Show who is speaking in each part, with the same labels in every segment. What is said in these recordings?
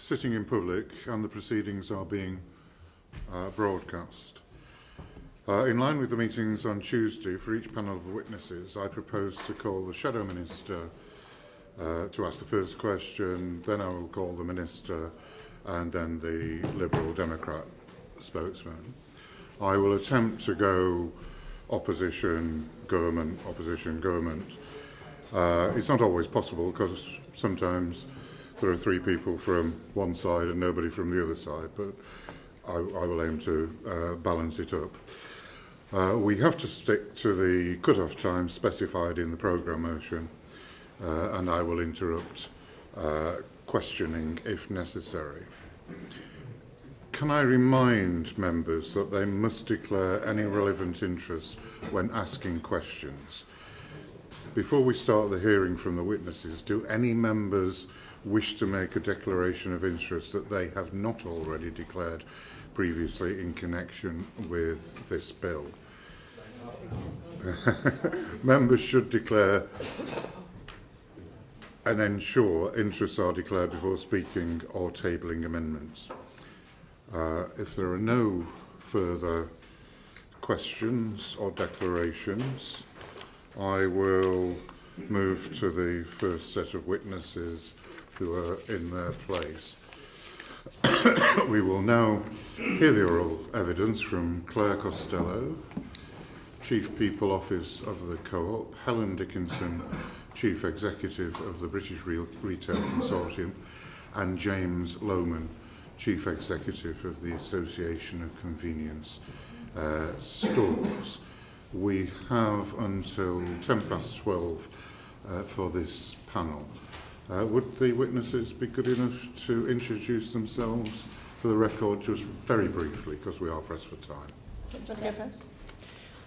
Speaker 1: sitting in public and the proceedings are being broadcast. In line with the meetings on Tuesday, for each panel of witnesses, I propose to call the Shadow Minister to ask the first question, then I will call the Minister and then the Liberal Democrat spokesman. I will attempt to go opposition, government, opposition, government. It's not always possible because sometimes there are three people from one side and nobody from the other side, but I will aim to balance it up. We have to stick to the cut-off time specified in the programme motion, and I will interrupt questioning if necessary. Can I remind members that they must declare any relevant interest when asking questions? Before we start the hearing from the witnesses, do any members wish to make a declaration of interest that they have not already declared previously in connection with this bill? Members should declare and ensure interests are declared before speaking or tabling amendments. If there are no further questions or declarations, I will move to the first set of witnesses who are in their place. We will now hear the oral evidence from Claire Costello, Chief People Office of the Co-op, Helen Dickinson, Chief Executive of the British Retail Consortium, and James Lowman, Chief Executive of the Association of Convenience Stores. We have until 12:10 for this panel. Would the witnesses be good enough to introduce themselves for the record just very briefly, because we are pressed for time?
Speaker 2: Do you want to go first?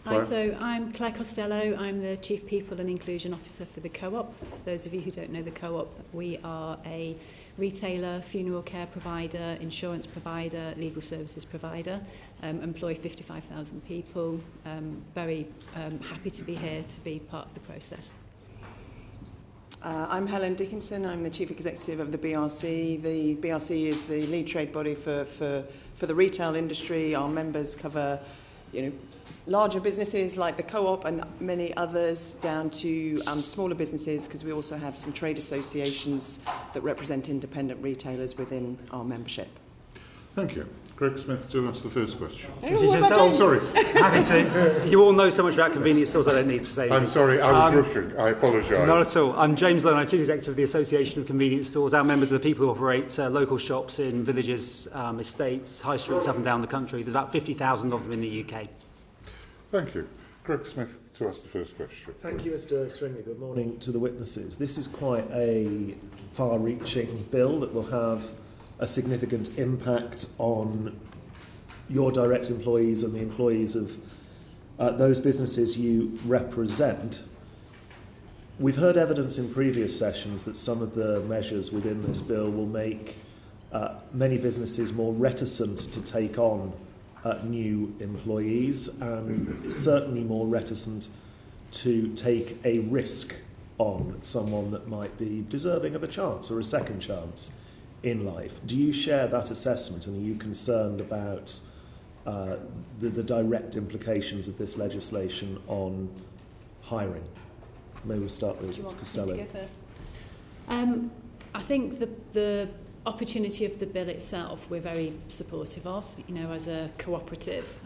Speaker 3: Hi, so I'm Claire Costello. I'm the Chief People and Inclusion Officer for the Co-op. For those of you who don't know the Co-op, we are a retailer, funeral care provider, insurance provider, legal services provider, employ 55,000 people. Very happy to be here to be part of the process.
Speaker 2: I'm Helen Dickinson. I'm the Chief Executive of the BRC. The BRC is the lead trade body for the retail industry. Our members cover, larger businesses like the Co-op and many others, down to smaller businesses, because we also have some trade associations that represent independent retailers within our membership.
Speaker 1: Thank you. Greg Smith to ask the first question.
Speaker 4: Sorry. Happy to. You all know so much about convenience stores, I don't need to say anything.
Speaker 1: I'm sorry, I was rushing. I apologise.
Speaker 4: Not at all. I'm James Lowman, I'm Chief Executive of the Association of Convenience Stores. Our members are the people who operate local shops in villages, estates, high streets up and down the country. There's about 50,000 of them in the UK.
Speaker 1: Thank you. Greg Smith to ask the first question.
Speaker 5: Thank you, Mr. Stringer. Good morning to the witnesses. This is quite a far-reaching bill that will have a significant impact on your direct employees and the employees of those businesses you represent. We've heard evidence in previous sessions that some of the measures within this bill will make many businesses more reticent to take on new employees, and certainly more reticent to take a risk on someone that might be deserving of a chance or a second chance in life. Do you share that assessment, and are you concerned about the direct implications of this legislation on hiring? Maybe we'll start with Costello.
Speaker 3: Do you want me to go first? I think the opportunity of the bill itself we're very supportive of, as a cooperative,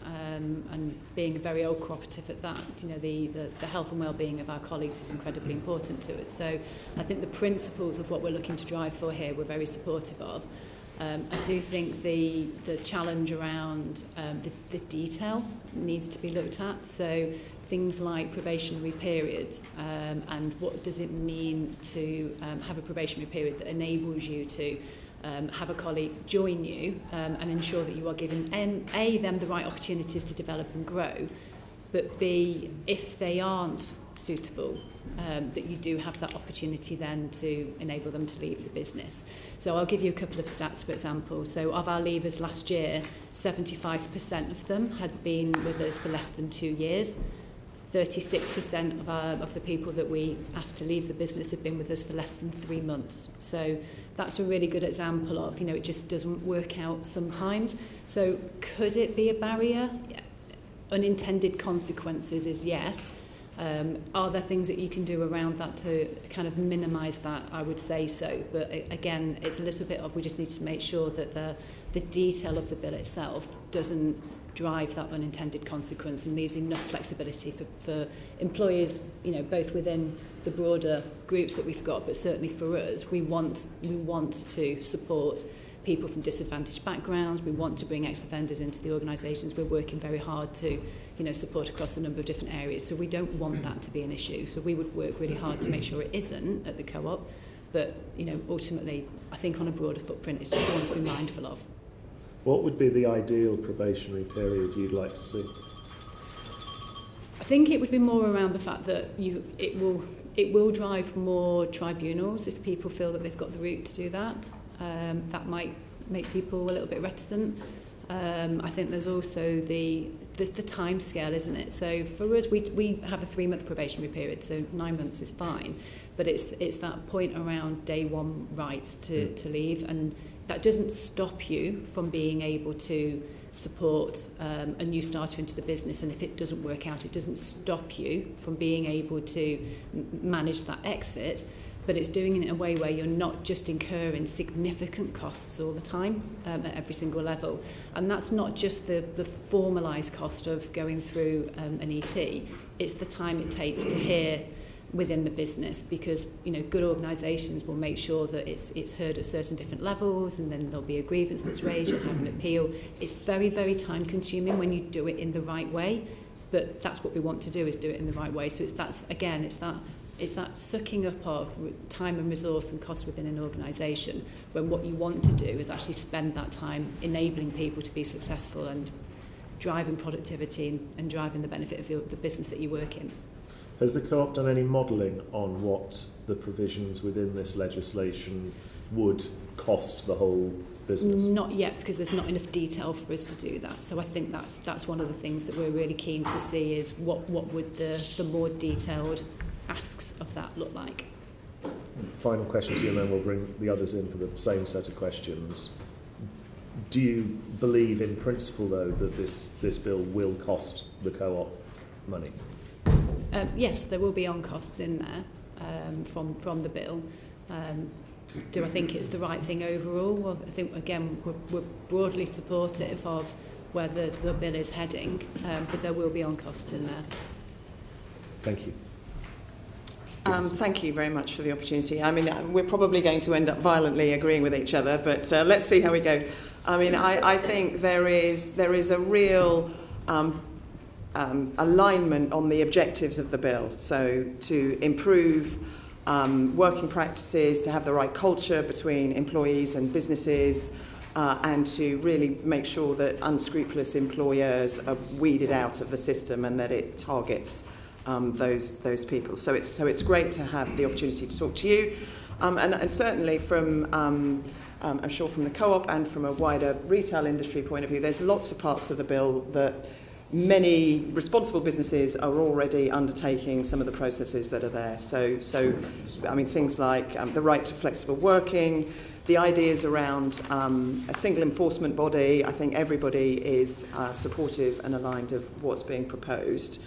Speaker 3: and being a very old cooperative at that, the health and well-being of our colleagues is incredibly important to us. So I think the principles of what we're looking to drive for here we're very supportive of. I do think the challenge around the detail needs to be looked at. So things like probationary period, and what does it mean to have a probationary period that enables you to have a colleague join you and ensure that you are giving them the right opportunities to develop and grow, but B, if they aren't suitable, that you do have that opportunity then to enable them to leave the business. So I'll give you a couple of stats, for example. So of our leavers last year, 75% of them had been with us for less than 2 years. 36% of the people that we asked to leave the business have been with us for less than 3 months. So that's a really good example of, you know, it just doesn't work out sometimes. So could it be a barrier? Yeah. Unintended consequences is yes. Are there things that you can do around that to kind of minimise that? I would say so. But again, it's a little bit of, we just need to make sure that the detail of the bill itself doesn't drive that unintended consequence and leaves enough flexibility for employers, you know, both within the broader groups that we've got, but certainly for us, we want to support people from disadvantaged backgrounds. We want to bring ex-offenders into the organisations. We're working very hard to, you know, support across a number of different areas. So we don't want that to be an issue. So we would work really hard to make sure it isn't at the co-op. But, you know, ultimately, I think on a broader footprint, it's just one to be mindful of.
Speaker 5: What would be the ideal probationary period you'd like to see?
Speaker 3: I think it would be more around the fact that it will drive more tribunals if people feel that they've got the route to do that. That might make people a little bit reticent. I think there's also there's the time scale, isn't it? So for us, we have a 3-month probationary period, so 9 months is fine. But it's that point around day one rights to leave, and that doesn't stop you from being able to support a new starter into the business, and if it doesn't work out, it doesn't stop you from being able to manage that exit, but it's doing it in a way where you're not just incurring significant costs all the time at every single level. And that's not just the formalised cost of going through an ET, it's the time it takes to hear within the business, because, you know, good organisations will make sure that it's heard at certain different levels, and then there'll be a grievance that's raised, you'll have an appeal. It's very, very time consuming when you do it in the right way, but that's what we want to do, is do it in the right way. So it's that sucking up of time and resource and cost within an organisation, when what you want to do is actually spend that time enabling people to be successful and driving productivity and driving the benefit of the business that you work in.
Speaker 5: Has the Co-op done any modelling on what the provisions within this legislation would cost the whole business?
Speaker 3: Not yet, because there's not enough detail for us to do that. So I think that's one of the things that we're really keen to see, is what would the more detailed asks of that look like.
Speaker 5: Final question to you, and then we'll bring the others in for the same set of questions. Do you believe in principle, though, that this bill will cost the Co-op money?
Speaker 3: Yes, there will be on-costs in there from the bill. Do I think it's the right thing overall? Well, I think, again, we're broadly supportive of where the bill is heading, but there will be on-costs in there.
Speaker 5: Thank you.
Speaker 2: Thank you very much for the opportunity. I mean, we're probably going to end up violently agreeing with each other, but let's see how we go. I mean, I think there is a real alignment on the objectives of the bill. So to improve working practices, to have the right culture between employees and businesses, and to really make sure that unscrupulous employers are weeded out of the system and that it targets those people. So it's great to have the opportunity to talk to you, and certainly from I'm sure from the Co-op and from a wider retail industry point of view, there's lots of parts of the bill that many responsible businesses are already undertaking some of the processes that are there. So I mean, things like the right to flexible working, the ideas around a single enforcement body. I think everybody is supportive and aligned of what's being proposed.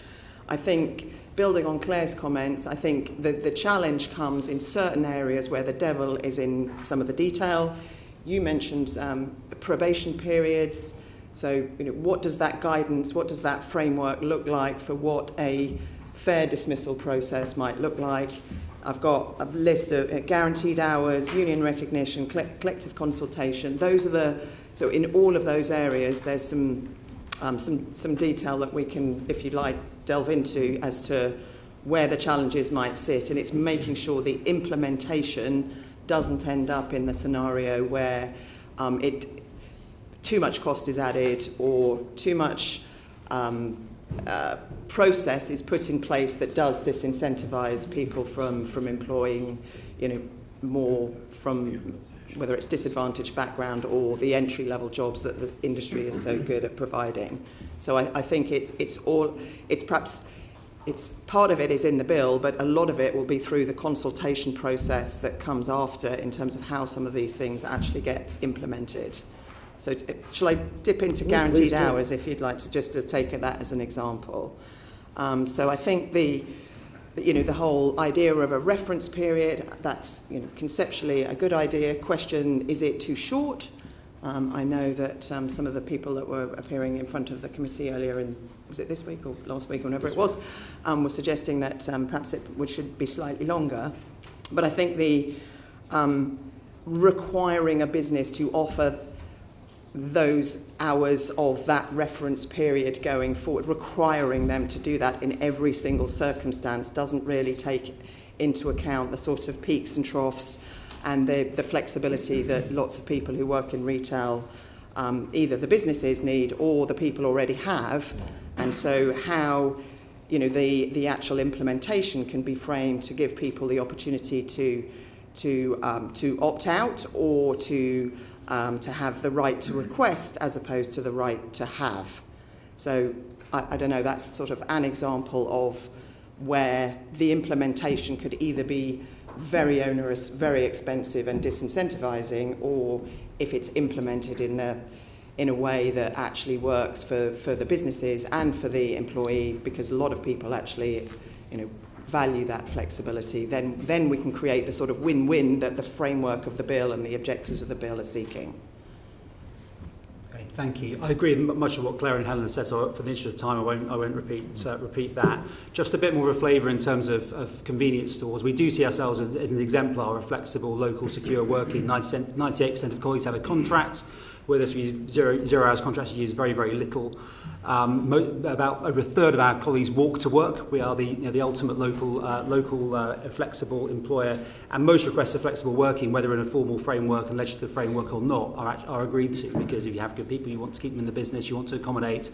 Speaker 2: I think, building on Claire's comments, I think the challenge comes in certain areas where the devil is in some of the detail. You mentioned probation periods. So, you know, what does that guidance, what does that framework look like for what a fair dismissal process might look like? I've got a list of guaranteed hours, union recognition, collective consultation. So in all of those areas, there's some detail that we can, if you like, delve into as to where the challenges might sit, and it's making sure the implementation doesn't end up in the scenario where too much cost is added or too much process is put in place that does disincentivize people from employing, you know, more from whether it's disadvantaged background or the entry-level jobs that the industry is so good at providing. So I think it's perhaps it's part of it is in the bill, but a lot of it will be through the consultation process that comes after in terms of how some of these things actually get implemented. So shall I dip into guaranteed hours if you'd like to just to take that as an example? So I think the whole idea of a reference period, that's conceptually a good idea. Question, is it too short? I know that some of the people that were appearing in front of the committee earlier was it this week or last week or whenever it was, were suggesting that perhaps it should be slightly longer. But I think the requiring a business to offer those hours of that reference period going forward, requiring them to do that in every single circumstance doesn't really take into account the sort of peaks and troughs and the flexibility that lots of people who work in retail, either the businesses need or the people already have. And so how the actual implementation can be framed to give people the opportunity to opt out or to have the right to request as opposed to the right to have. So I don't know, that's sort of an example of where the implementation could either be very onerous, very expensive and disincentivizing, or if it's implemented in a way that actually works for the businesses and for the employee, because a lot of people actually value that flexibility, then we can create the sort of win-win that the framework of the bill and the objectives of the bill are seeking.
Speaker 4: Okay, thank you. I agree with much of what Claire and Helen said, so for the interest of time I won't repeat that. Just a bit more of a flavour in terms of convenience stores. We do see ourselves as an exemplar of flexible, local, secure working. 98% of colleagues have a contract. With us, we use zero hours contracts, we use very, very little. About over a third of our colleagues walk to work. We are the ultimate local flexible employer, and most requests for flexible working, whether in a formal framework and legislative framework or not, are agreed to, because if you have good people, you want to keep them in the business, you want to accommodate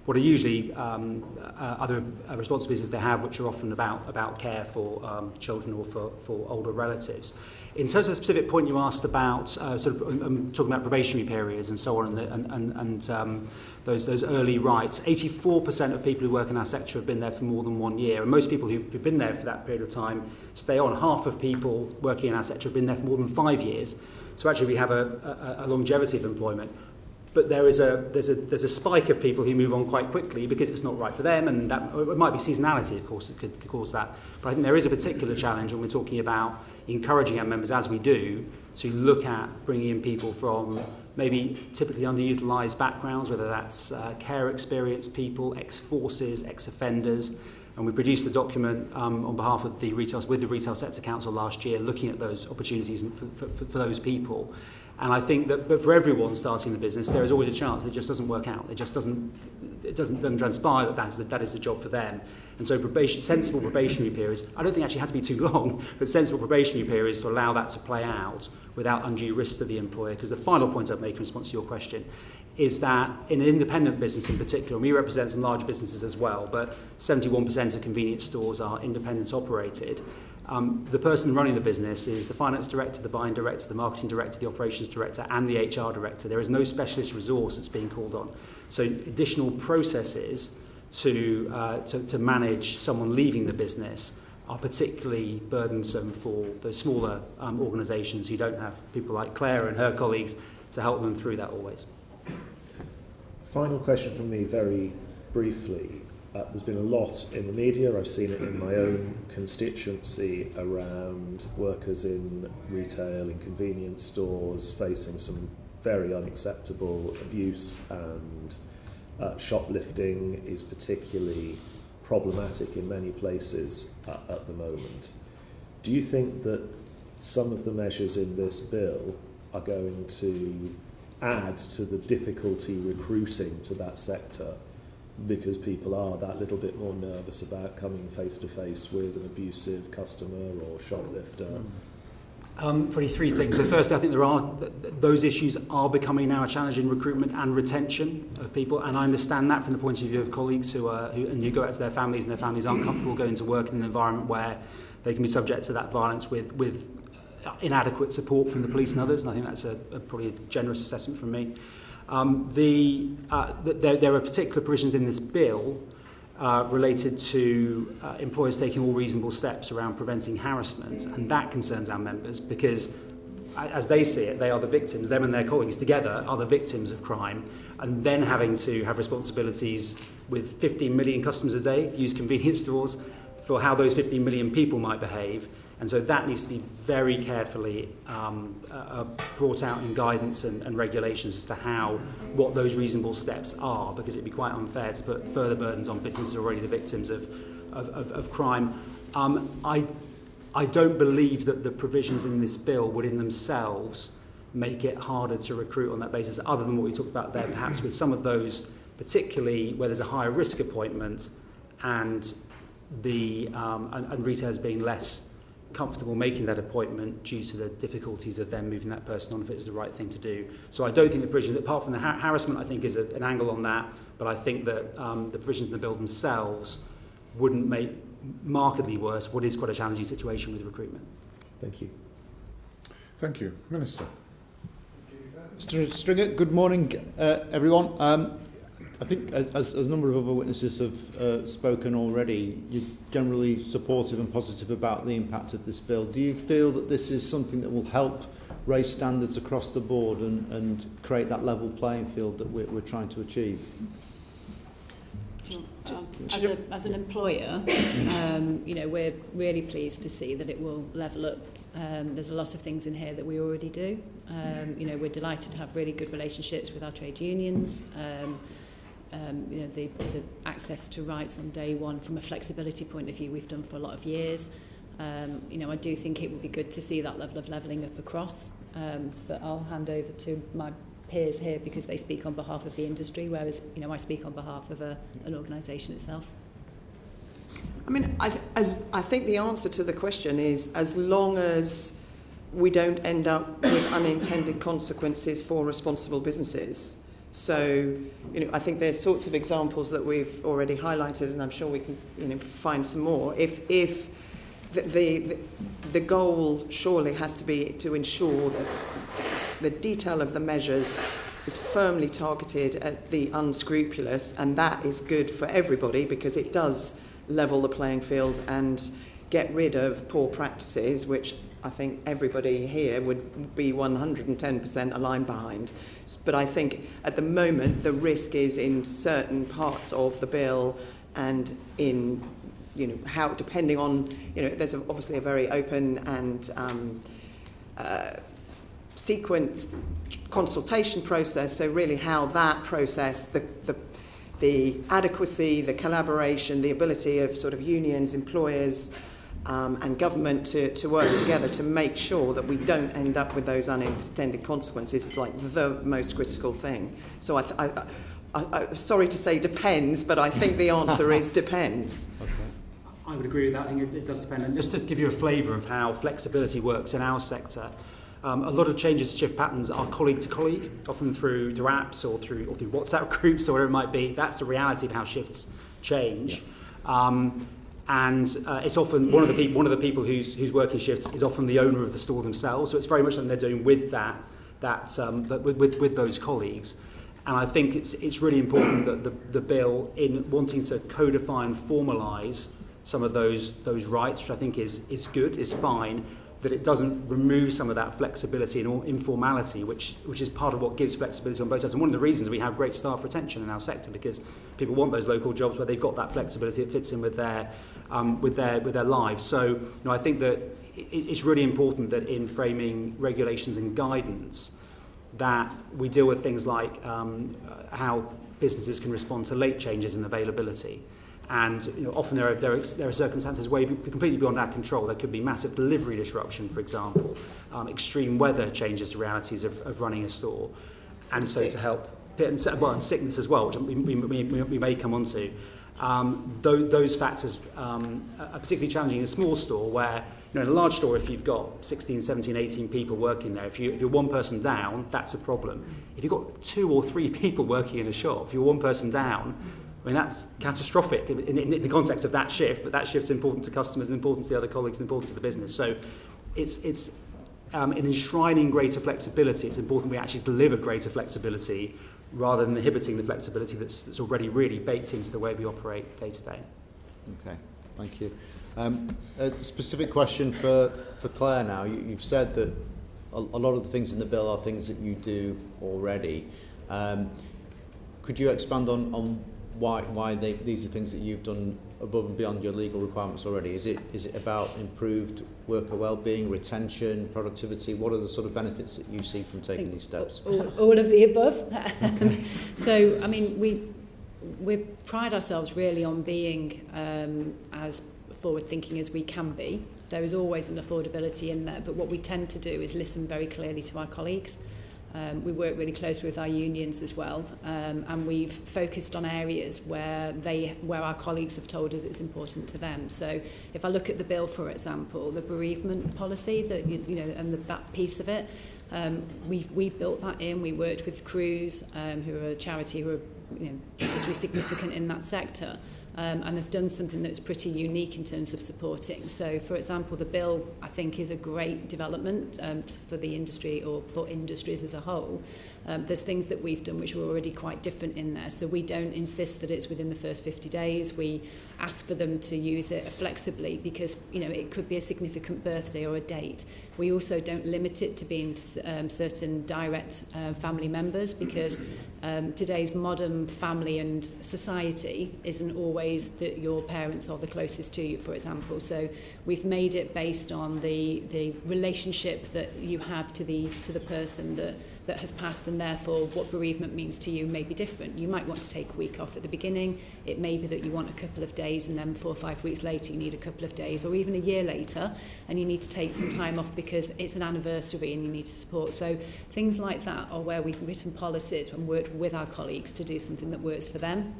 Speaker 4: what are usually other responsibilities they have, which are often about care for children or for older relatives. In terms of the specific point you asked about, talking about probationary periods and so on, and those early rights, 84% of people who work in our sector have been there for more than 1 year, and most people who've been there for that period of time stay on. Half of people working in our sector have been there for more than 5 years. So actually we have a longevity of employment. But there's a spike of people who move on quite quickly because it's not right for them, and that it might be seasonality, of course, that could cause that. But I think there is a particular challenge when we're talking about encouraging our members, as we do, to look at bringing in people from maybe typically underutilised backgrounds, whether that's care experienced people, ex-forces, ex-offenders. And we produced a document on behalf of the Retail Sector Council last year, looking at those opportunities for those people. And I think that, but for everyone starting the business, there is always a chance it just doesn't work out. It doesn't transpire that is the job for them. And so sensible probationary periods, I don't think actually had to be too long, but sensible probationary periods to allow that to play out without undue risk to the employer. Because the final point I'd make in response to your question is that in an independent business in particular, and we represent some large businesses as well, but 71% of convenience stores are independent operated. The person running the business is the finance director, the buying director, the marketing director, the operations director, and the HR director. There is no specialist resource that's being called on. So additional processes to manage someone leaving the business are particularly burdensome for those smaller organisations who don't have people like Claire and her colleagues to help them through that always.
Speaker 5: Final question from me, very briefly. There's been a lot in the media, I've seen it in my own constituency, around workers in retail, in convenience stores, facing some very unacceptable abuse, and shoplifting is particularly problematic in many places at the moment. Do you think that some of the measures in this bill are going to add to the difficulty recruiting to that sector, because people are that little bit more nervous about coming face to face with an abusive customer or shoplifter?
Speaker 4: Probably three things. So firstly, I think those issues are becoming now a challenge in recruitment and retention of people, and I understand that from the point of view of colleagues who go out to their families and their families aren't comfortable going to work in an environment where they can be subject to that violence with inadequate support from the police and others, and I think that's probably a generous assessment from me. There are particular provisions in this bill related to employers taking all reasonable steps around preventing harassment, and that concerns our members because, as they see it, they are the victims. Them and their colleagues together are the victims of crime, and then having to have responsibilities with 15 million customers a day use convenience stores for how those 15 million people might behave. And so that needs to be very carefully brought out in guidance and regulations as to what those reasonable steps are, because it'd be quite unfair to put further burdens on businesses already the victims of crime. I don't believe that the provisions in this bill would in themselves make it harder to recruit on that basis, other than what we talked about there, perhaps with some of those, particularly where there's a higher risk appointment and and retailers being less comfortable making that appointment due to the difficulties of them moving that person on if it was the right thing to do. So I don't think the provision, apart from the harassment, I think is an angle on that, but I think that the provisions in the bill themselves wouldn't make markedly worse what is quite a challenging situation with recruitment.
Speaker 5: Thank you.
Speaker 1: Thank you. Minister.
Speaker 6: Mr. Stringer, good morning, everyone. I think, as a number of other witnesses have spoken already, you're generally supportive and positive about the impact of this bill. Do you feel that this is something that will help raise standards across the board and create that level playing field that we're trying to achieve?
Speaker 3: As an employer, we're really pleased to see that it will level up. There's a lot of things in here that we already do. We're delighted to have really good relationships with our trade unions. The access to rights on day one from a flexibility point of view we've done for a lot of years. I do think it would be good to see that level of levelling up across. But I'll hand over to my peers here because they speak on behalf of the industry, whereas I speak on behalf of an organisation itself.
Speaker 2: I mean, I think the answer to the question is as long as we don't end up with unintended consequences for responsible businesses. So, I think there's sorts of examples that we've already highlighted, and I'm sure we can, find some more. If the goal surely has to be to ensure that the detail of the measures is firmly targeted at the unscrupulous, and that is good for everybody because it does level the playing field and get rid of poor practices, which I think everybody here would be 110% aligned behind. But I think at the moment the risk is in certain parts of the bill and in, how, depending on, there's obviously a very open and sequenced consultation process. So really how that process, the adequacy, the collaboration, the ability of sort of unions, employers, and government to work together to make sure that we don't end up with those unintended consequences is like the most critical thing. So I'm sorry to say depends, but I think the answer is depends.
Speaker 4: Okay. I would agree with that. I think it does depend. And just to give you a flavour of how flexibility works in our sector, a lot of changes to shift patterns are colleague to colleague, often through apps or through WhatsApp groups or whatever it might be. That's the reality of how shifts change. Yeah. And it's often one of the people who's working shifts is often the owner of the store themselves. So it's very much something they're doing with with those colleagues. And I think it's really important that the bill, in wanting to codify and formalise some of those rights, which I think is good, is fine, that it doesn't remove some of that flexibility and informality, which is part of what gives flexibility on both sides. And one of the reasons we have great staff retention in our sector, because people want those local jobs where they've got that flexibility, it fits in with their lives. So I think that it's really important that in framing regulations and guidance that we deal with things like how businesses can respond to late changes in availability. And often there are circumstances where you're completely beyond our control. There could be massive delivery disruption, for example. Extreme weather changes the realities of running a store. And so to help, and sickness as well, which we may come on to. Those factors are particularly challenging in a small store where, in a large store, if you've got 16, 17, 18 people working there, if you're one person down, that's a problem. If you've got 2 or 3 people working in a shop, if you're one person down, that's catastrophic in the context of that shift, but that shift's important to customers and important to the other colleagues and important to the business. So it's in enshrining greater flexibility, it's important we actually deliver greater flexibility rather than inhibiting the flexibility that's already really baked into the way we operate day to day.
Speaker 6: Okay, thank you. A specific question for Claire now. You've said that a lot of the things in the bill are things that you do already. Could you expand on why these are things that you've done above and beyond your legal requirements already? Is it about improved worker well-being, retention, productivity? What are the sort of benefits that you see from taking these steps?
Speaker 3: All of the above. So, I mean, we pride ourselves really on being as forward-thinking as we can be. There is always an affordability in there, but what we tend to do is listen very clearly to our colleagues. We work really closely with our unions as well, and we've focused on areas where our colleagues have told us it's important to them. So if I look at the bill, for example, the bereavement policy, that and that piece of it, we built that in. We worked with Crews, who are a charity who are particularly significant in that sector. And have done something that's pretty unique in terms of supporting. So, for example, the bill, I think, is a great development for the industry or for industries as a whole. There's things that we've done which are already quite different in there. So we don't insist that it's within the first 50 days. We ask for them to use it flexibly because, it could be a significant birthday or a date. We also don't limit it to being certain direct family members because today's modern family and society isn't always that your parents are the closest to you, for example. So we've made it based on the relationship that you have to the person that has passed, and therefore what bereavement means to you may be different. You might want to take a week off at the beginning. It may be that you want a couple of days and then 4 or 5 weeks later you need a couple of days, or even a year later and you need to take some time off because it's an anniversary and you need to support. So things like that are where we've written policies and worked with our colleagues to do something that works for them.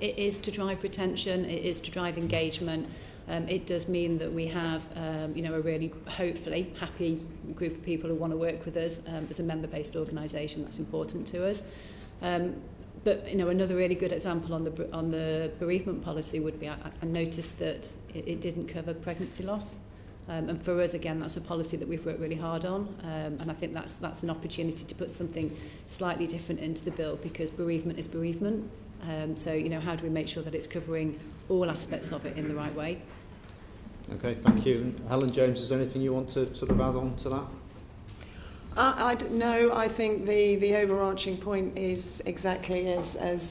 Speaker 3: It is to drive retention, it is to drive engagement. It does mean that we have, a really, hopefully, happy group of people who want to work with us as a member-based organisation. That's important to us. But another really good example on the bereavement policy would be I noticed that it didn't cover pregnancy loss. And for us, again, that's a policy that we've worked really hard on. And I think that's an opportunity to put something slightly different into the bill because bereavement is bereavement. So, how do we make sure that it's covering all aspects of it in the right way?
Speaker 6: Okay, thank you. Helen, James, is there anything you want to sort of add on to that?
Speaker 2: No, I think the overarching point is exactly as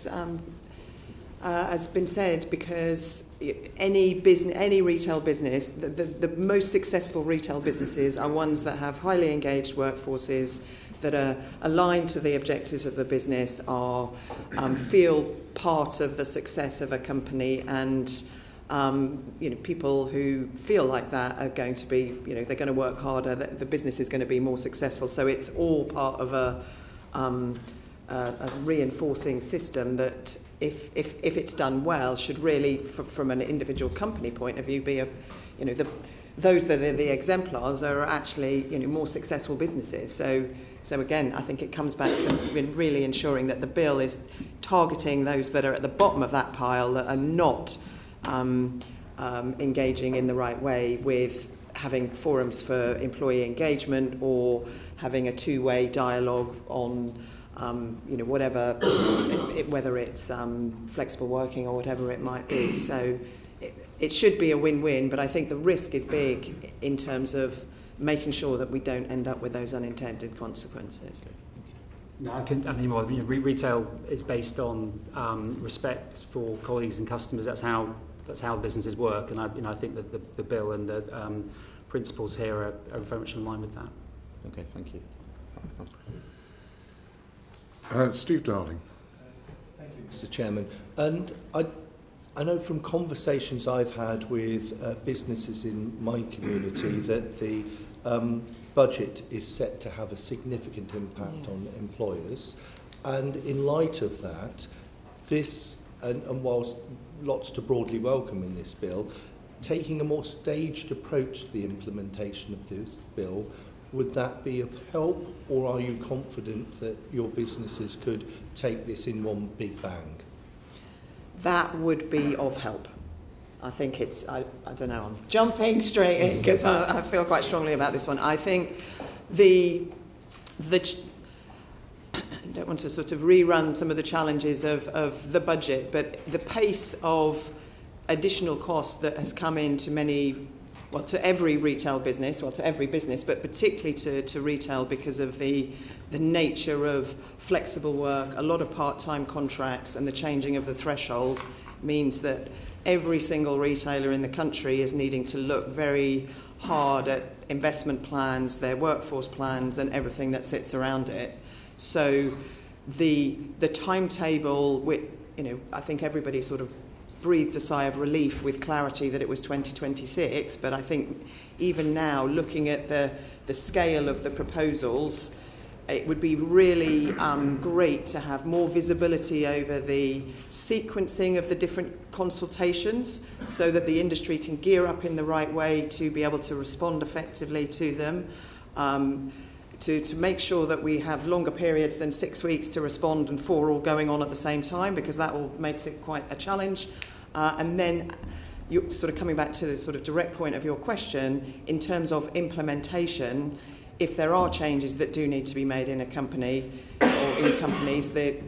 Speaker 2: been said, because any retail business, the most successful retail businesses are ones that have highly engaged workforces, that are aligned to the objectives of the business, feel part of the success of a company, and people who feel like that are going to be, they're going to work harder, the business is going to be more successful. So it's all part of a reinforcing system that, if it's done well, should really, from an individual company point of view, be those that are the exemplars are actually more successful businesses. So again, I think it comes back to really ensuring that the bill is targeting those that are at the bottom of that pile, that are not engaging in the right way with having forums for employee engagement or having a two-way dialogue on whatever, whether it's flexible working or whatever it might be. So it should be a win-win, but I think the risk is big in terms of making sure that we don't end up with those unintended consequences.
Speaker 4: No, I can't add any more. Retail is based on respect for colleagues and customers. That's how businesses work, and I think that the bill and the principles here are very much in line with that.
Speaker 6: Okay, thank you.
Speaker 1: Steve Darling.
Speaker 5: Thank you, Mr. Chairman. And I know from conversations I've had with businesses in my community that the budget is set to have a significant impact on employers. And in light of that, and whilst lots to broadly welcome in this bill, taking a more staged approach to the implementation of this bill, would that be of help, or are you confident that your businesses could take this in one big bang?
Speaker 2: That would be of help. I think it's, I don't know, I'm jumping straight in because I feel quite strongly about this one. I think I don't want to sort of rerun some of the challenges of the budget, but the pace of additional cost that has come into to every retail business, to every business, but particularly to retail because of the nature of flexible work, a lot of part-time contracts, and the changing of the threshold means that every single retailer in the country is needing to look very hard at investment plans, their workforce plans, and everything that sits around it. So the timetable, I think everybody sort of breathed a sigh of relief with clarity that it was 2026, but I think even now, looking at the scale of the proposals, it would be really great to have more visibility over the sequencing of the different consultations so that the industry can gear up in the right way to be able to respond effectively to them, to make sure that we have longer periods than 6 weeks to respond and 4 all going on at the same time, because that all makes it quite a challenge. And then you're sort of coming back to the sort of direct point of your question, in terms of implementation, if there are changes that do need to be made in a company or in companies, the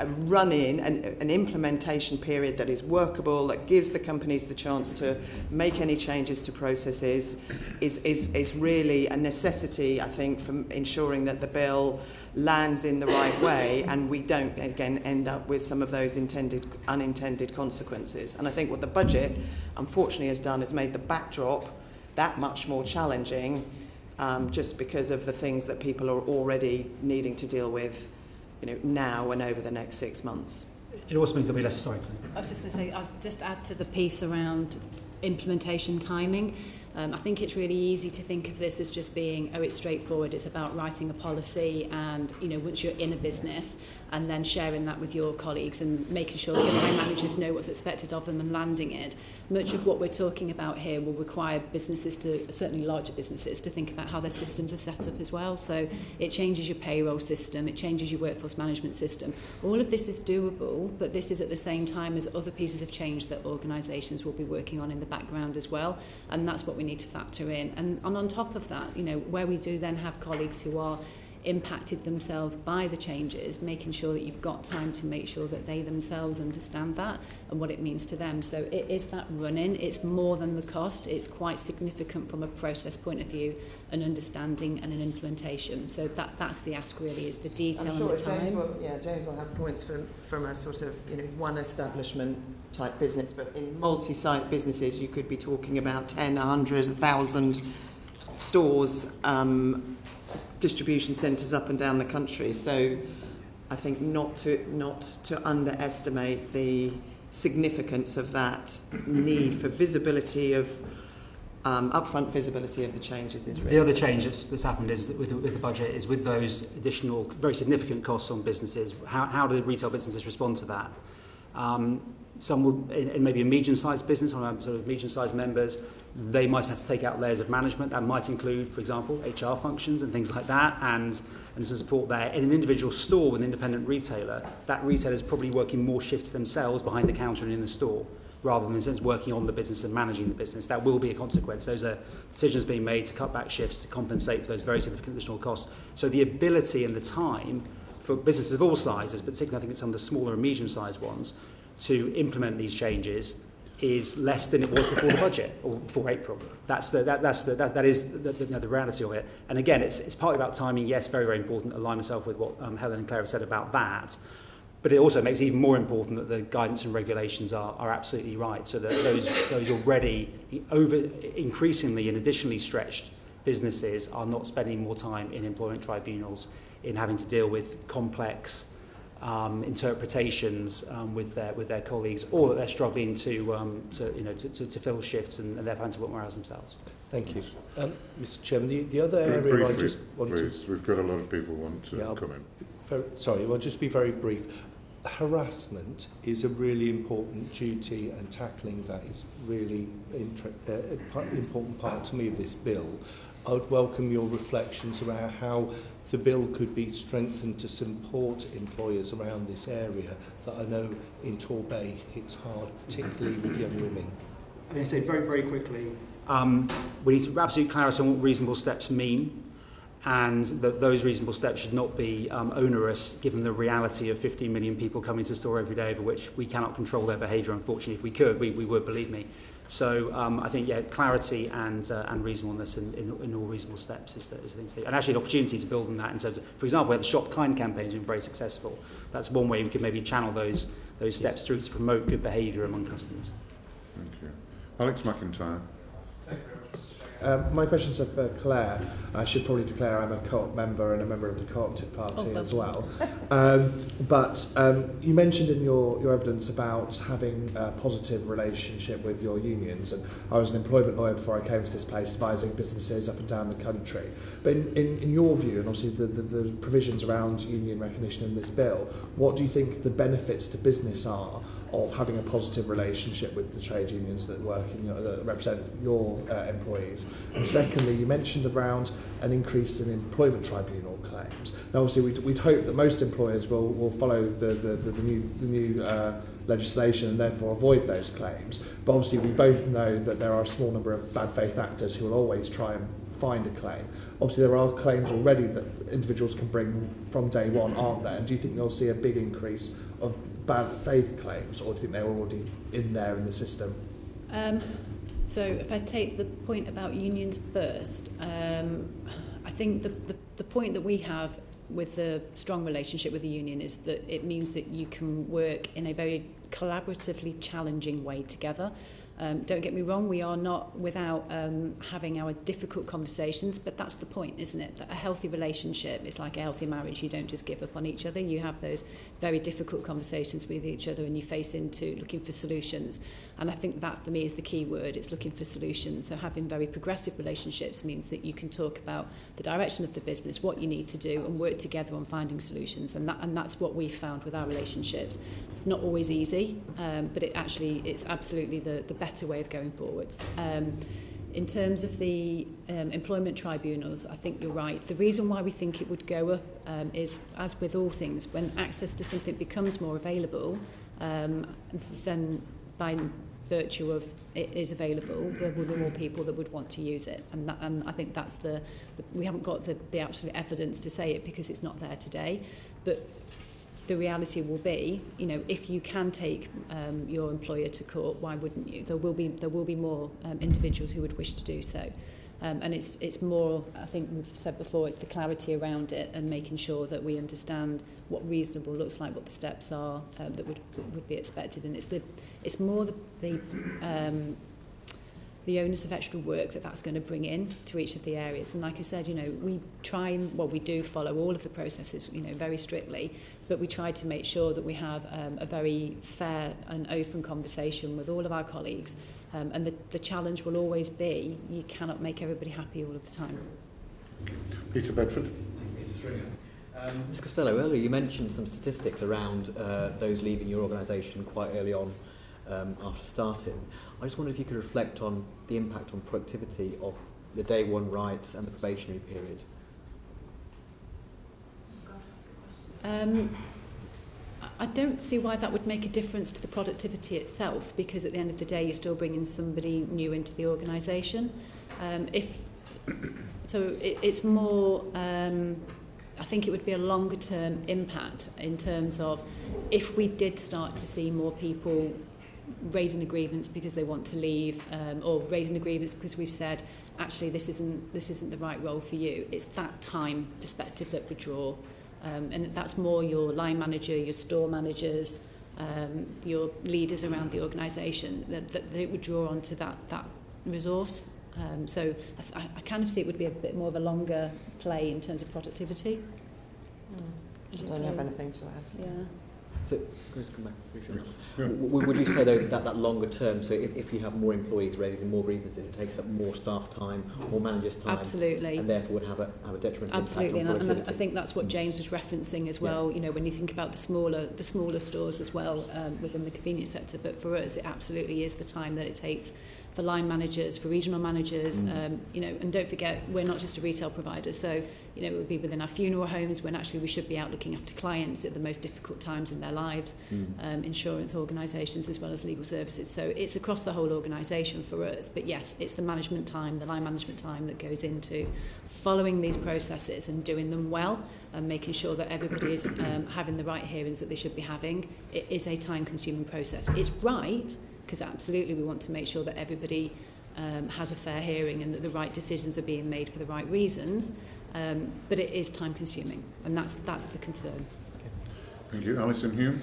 Speaker 2: run-in and an implementation period that is workable, that gives the companies the chance to make any changes to processes is really a necessity, I think, for ensuring that the bill lands in the right way and we don't, again, end up with some of those unintended consequences. And I think what the budget, unfortunately, has done is made the backdrop that much more challenging, just because of the things that people are already needing to deal with, now and over the next 6 months.
Speaker 4: It also means there'll be less. Sorry.
Speaker 3: I was just going to say, I'll just add to the piece around implementation timing. I think it's really easy to think of this as just being, it's straightforward. It's about writing a policy and, once you're in a business, and then sharing that with your colleagues and making sure that your line managers know what's expected of them and landing it. Much of what we're talking about here will require businesses certainly larger businesses, to think about how their systems are set up as well. So it changes your payroll system, it changes your workforce management system. All of this is doable, but this is at the same time as other pieces of change that organisations will be working on in the background as well. And that's what we need to factor in. And on top of that, where we do then have colleagues who are impacted themselves by the changes, making sure that you've got time to make sure that they themselves understand that and what it means to them. So it is that run-in. It's more than the cost. It's quite significant from a process point of view, an understanding and an implementation. So that's the ask really, is the detail and the time.
Speaker 2: James will have points from a sort of one establishment type business, but in multi-site businesses you could be talking about 10, 100, 1,000 stores, distribution centres up and down the country. So I think not to underestimate the significance of that need for visibility of upfront visibility of the changes is really.
Speaker 4: The other change that's happened is that with the budget is with those additional very significant costs on businesses. How do retail businesses respond to that? Some will, in maybe a medium-sized business, or sort of medium-sized members, they might have to take out layers of management. That might include, for example, HR functions and things like that, and to support there. In an individual store with an independent retailer, that retailer is probably working more shifts themselves behind the counter and in the store, rather than in a sense working on the business and managing the business. That will be a consequence. Those are decisions being made to cut back shifts to compensate for those very significant additional costs. So the ability and the time for businesses of all sizes, particularly I think it's some of the smaller and medium-sized ones, to implement these changes is less than it was before the budget or before April. That is the reality of it. And again, it's partly about timing. Yes, very, very important. Align myself with what Helen and Claire have said about that. But it also makes it even more important that the guidance and regulations are absolutely right, so that those already increasingly and additionally stretched businesses are not spending more time in employment tribunals, in having to deal with complex interpretations with their colleagues, or that they're struggling to fill shifts and they're having to work more hours themselves.
Speaker 5: Thank you, Mr. Chairman. The other area I just want to.
Speaker 1: We've got a lot of people want to come in.
Speaker 5: Sorry, I'll just be very brief. Harassment is a really important duty, and tackling that is really important part to me of this bill. I would welcome your reflections around how the bill could be strengthened to support employers around this area that I know in Torbay hits hard, particularly with young women.
Speaker 4: I'm going to say very, very quickly, we need absolute clarity on what reasonable steps mean, and that those reasonable steps should not be onerous given the reality of 15 million people coming to the store every day, over which we cannot control their behaviour. Unfortunately, if we could, we would, believe me. So I think, yeah, clarity and reasonableness in all reasonable steps is the thing to do. And actually an opportunity to build on that in terms of, for example, where the Shop Kind campaign has been very successful. That's one way we could maybe channel those steps through to promote good behaviour among customers.
Speaker 1: Thank you. Alex McIntyre.
Speaker 5: My questions are for Claire. I should probably declare I'm a co-op member and a member of the Cooperative Party as well. But you mentioned in your evidence about having a positive relationship with your unions, and I was an employment lawyer before I came to this place advising businesses up and down the country. But in your view, and obviously the provisions around union recognition in this bill, what do you think the benefits to business are of having a positive relationship with the trade unions that work in that represent your employees? And secondly, you mentioned around an increase in employment tribunal claims. Now, obviously, we'd hope that most employers will follow the new legislation and therefore avoid those claims. But obviously, we both know that there are a small number of bad faith actors who will always try and find a claim. Obviously, there are claims already that individuals can bring from day one, aren't there? And do you think you'll see a big increase of bad faith claims, or do you think they're already in there in the system?
Speaker 3: So if I take the point about unions first, I think the point that we have with the strong relationship with the union is that it means that you can work in a very collaboratively challenging way together. Don't get me wrong, we are not without having our difficult conversations, but that's the point, isn't it? That a healthy relationship is like a healthy marriage. You don't just give up on each other. You have those very difficult conversations with each other and you face into looking for solutions. And I think that for me is the key word. It's looking for solutions. So having very progressive relationships means that you can talk about the direction of the business, what you need to do, and work together on finding solutions. And that's what we've found with our relationships. It's not always easy, but it's absolutely the better way of going forwards. In terms of the employment tribunals, I think you're right. The reason why we think it would go up is, as with all things, when access to something becomes more available, then by virtue of it is available, there will be more people that would want to use it. And I think that's we haven't got the absolute evidence to say it because it's not there today. But the reality will be, if you can take your employer to court, why wouldn't you? There will be more individuals who would wish to do so. And it's more, I think we've said before, it's the clarity around it and making sure that we understand what reasonable looks like, what the steps are that would be expected. And it's more the onus of extra work that's going to bring in to each of the areas. And like I said, we do follow all of the processes, very strictly, but we try to make sure that we have a very fair and open conversation with all of our colleagues. And the challenge will always be, you cannot make everybody happy all of the time.
Speaker 1: Peter Bedford.
Speaker 7: Mr. Stringer. Mr. Costello, earlier you mentioned some statistics around those leaving your organisation quite early on after starting. I just wondered if you could reflect on the impact on productivity of the day one rights and the probationary period.
Speaker 3: I don't see why that would make a difference to the productivity itself, because at the end of the day you're still bringing somebody new into the organisation. It's more, I think it would be a longer term impact in terms of if we did start to see more people raising a grievance because they want to leave, or raising a grievance because we've said actually this isn't the right role for you. It's that time perspective that we draw. And that's more your line manager, your store managers, your leaders around the organisation, that they would draw onto that resource. So I kind of see it would be a bit more of a longer play in terms of productivity.
Speaker 2: I don't have anything to add.
Speaker 3: Yeah.
Speaker 7: So, can I just come back? Would you say, though, that longer term, so if you have more employees raising more grievances, it takes up more staff time, more managers' time?
Speaker 3: Absolutely.
Speaker 7: And therefore would have a detrimental
Speaker 3: Absolutely.
Speaker 7: impact on productivity?
Speaker 3: And I think that's what James was referencing as well, when you think about the smaller stores as well within the convenience sector. But for us, it absolutely is the time that it takes for line managers, for regional managers, and don't forget, we're not just a retail provider. So you know, it would be within our funeral homes when actually we should be out looking after clients at the most difficult times in their lives, insurance organisations as well as legal services. So it's across the whole organisation for us. But yes, it's the management time, the line management time that goes into following these processes and doing them well and making sure that everybody is having the right hearings that they should be having. It is a time-consuming process. It's right, because absolutely we want to make sure that everybody has a fair hearing and that the right decisions are being made for the right reasons, but it is time-consuming, and that's the concern.
Speaker 1: Thank you. Alison Hume.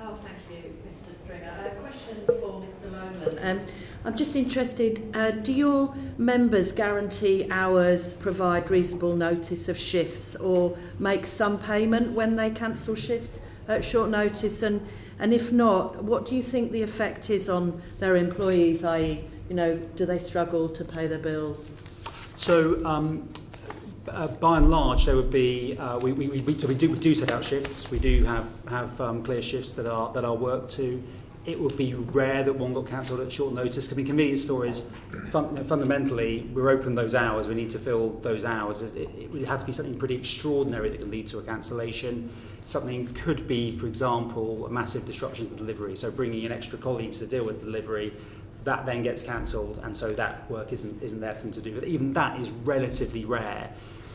Speaker 8: Oh, thank you, Mr. Stringer. A question for Mr. Lowman. I'm just interested, do your members guarantee hours, provide reasonable notice of shifts, or make some payment when they cancel shifts at short notice? And if not, what do you think the effect is on their employees, i.e., you know, do they struggle to pay their bills?
Speaker 4: So, by and large, there would be we do set out shifts. We do have clear shifts that are worked to. It would be rare that one got cancelled at short notice. I mean, convenience stores, fundamentally, we're open those hours. We need to fill those hours. It would have to be something pretty extraordinary that could lead to a cancellation. Something could be, for example, a massive disruption to delivery. So bringing in extra colleagues to deal with delivery, that then gets cancelled, and so that work isn't there for them to do. But even that is relatively rare.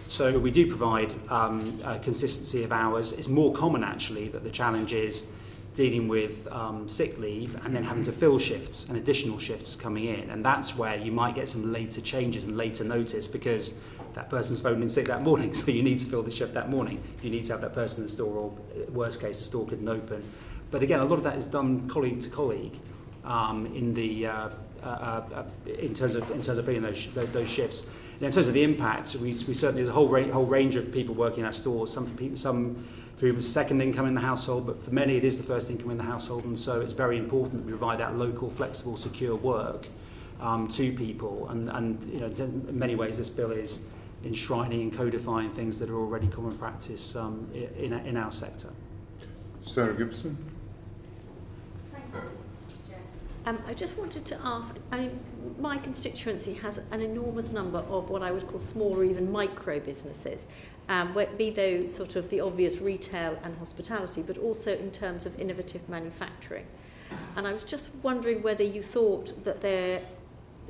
Speaker 4: So we do provide a consistency of hours. It's more common, actually, that the challenge is dealing with sick leave and then having to fill shifts and additional shifts coming in. And that's where you might get some later changes and later notice, because that person's phoned in sick that morning, so you need to fill the shift that morning. You need to have that person in the store, or worst case, the store couldn't open. But again, a lot of that is done colleague to colleague in terms of filling those shifts. And in terms of the impact, we certainly, there's a whole range of people working in our stores. Some for whom it's a second income in the household, but for many it is the first income in the household, and so it's very important that we provide that local, flexible, secure work to people. And you know, in many ways, this bill is enshrining and codifying things that are already common practice in our sector.
Speaker 1: Sarah Gibson.
Speaker 9: I just wanted to ask, I mean, my constituency has an enormous number of what I would call small or even micro businesses, be those sort of the obvious retail and hospitality, but also in terms of innovative manufacturing. And I was just wondering whether you thought that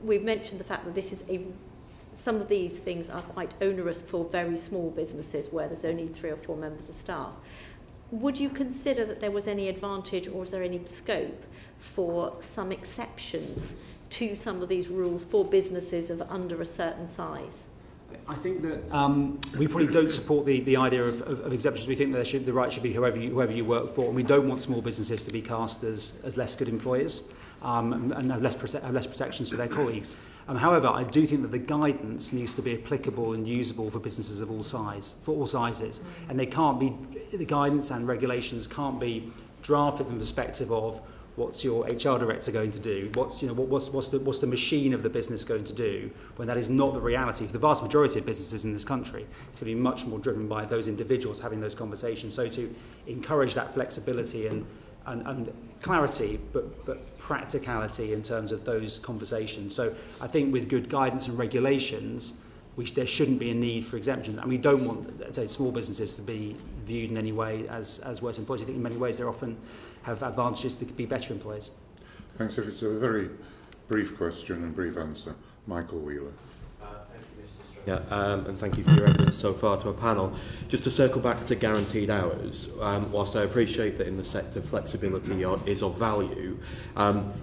Speaker 9: we've mentioned the fact that this is some of these things are quite onerous for very small businesses where there's only 3 or 4 members of staff. Would you consider that there was any advantage, or is there any scope for some exceptions to some of these rules for businesses of under a certain size?
Speaker 4: I think that we probably don't support the idea of exemptions. We think that the right should be whoever you work for, and we don't want small businesses to be cast as less good employers and have less protections for their colleagues. However, I do think that the guidance needs to be applicable and usable for businesses of all sizes, and the guidance and regulations can't be drafted from the perspective of what's your HR director going to do, what's the machine of the business going to do, when that is not the reality. For the vast majority of businesses in this country, it's going to be much more driven by those individuals having those conversations. So to encourage that flexibility and clarity, but practicality in terms of those conversations. So I think with good guidance and regulations, there shouldn't be a need for exemptions, and we don't want small businesses to be viewed in any way as worse employees. I think in many ways they often have advantages to be better employees.
Speaker 1: Thanks. If it's a very brief question and brief answer, Michael Wheeler.
Speaker 10: Yeah, and thank you for your evidence so far to our panel. Just to circle back to guaranteed hours, whilst I appreciate that in the sector flexibility is of value,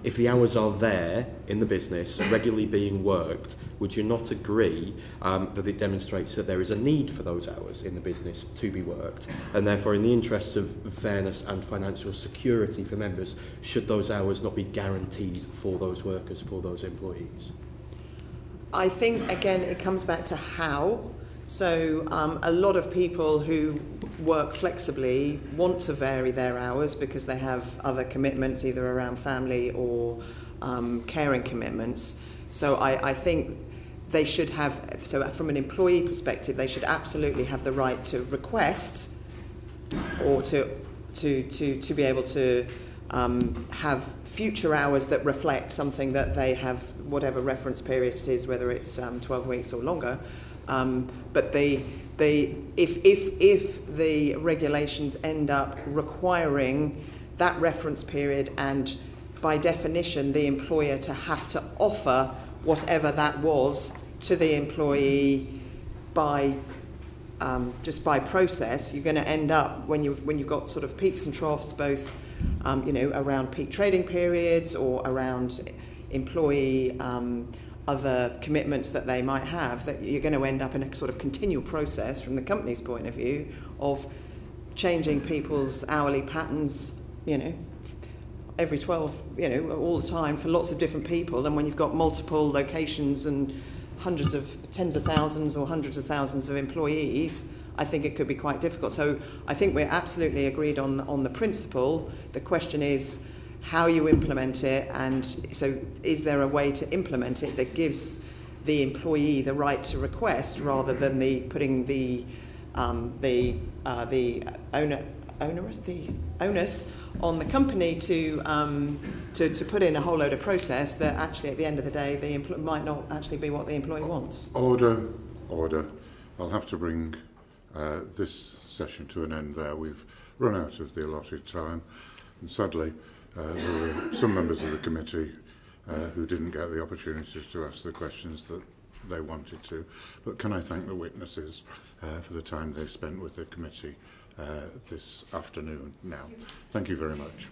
Speaker 10: if the hours are there in the business, regularly being worked, would you not agree that it demonstrates that there is a need for those hours in the business to be worked, and therefore in the interests of fairness and financial security for members, should those hours not be guaranteed for those workers, for those employees?
Speaker 2: I think, again, it comes back to how. So a lot of people who work flexibly want to vary their hours because they have other commitments, either around family or caring commitments. So I think they should have, so from an employee perspective, they should absolutely have the right to request or to be able to have future hours that reflect something that they have, whatever reference period it is, whether it's 12 weeks or longer. But if the regulations end up requiring that reference period and by definition the employer to have to offer whatever that was to the employee by just by process, you're going to end up when you've got sort of peaks and troughs, both around peak trading periods or around employee other commitments that they might have, that you're going to end up in a sort of continual process from the company's point of view of changing people's hourly patterns, every 12, all the time for lots of different people. And when you've got multiple locations and tens of thousands or hundreds of thousands of employees, I think it could be quite difficult. So I think we're absolutely agreed on the principle. The question is how you implement it, and so is there a way to implement it that gives the employee the right to request rather than putting the onus on the company to put in a whole load of process that actually at the end of the day might not actually be what the employee wants.
Speaker 1: Order. I'll have to bring this session to an end there. We've run out of the allotted time, and sadly there were some members of the committee who didn't get the opportunity to ask the questions that they wanted to. But can I thank the witnesses for the time they've spent with the committee this afternoon now. Thank you very much.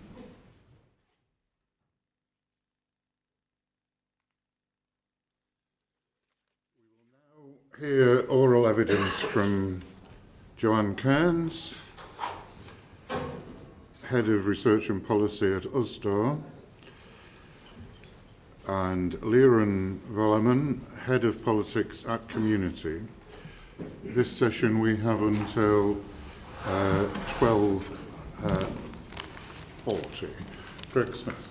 Speaker 1: We will now hear oral evidence from Joanne Cairns, Head of Research and Policy at USDAW, and Liron Velleman, Head of Politics at Community. This session we have until 12:40. Greg Smith.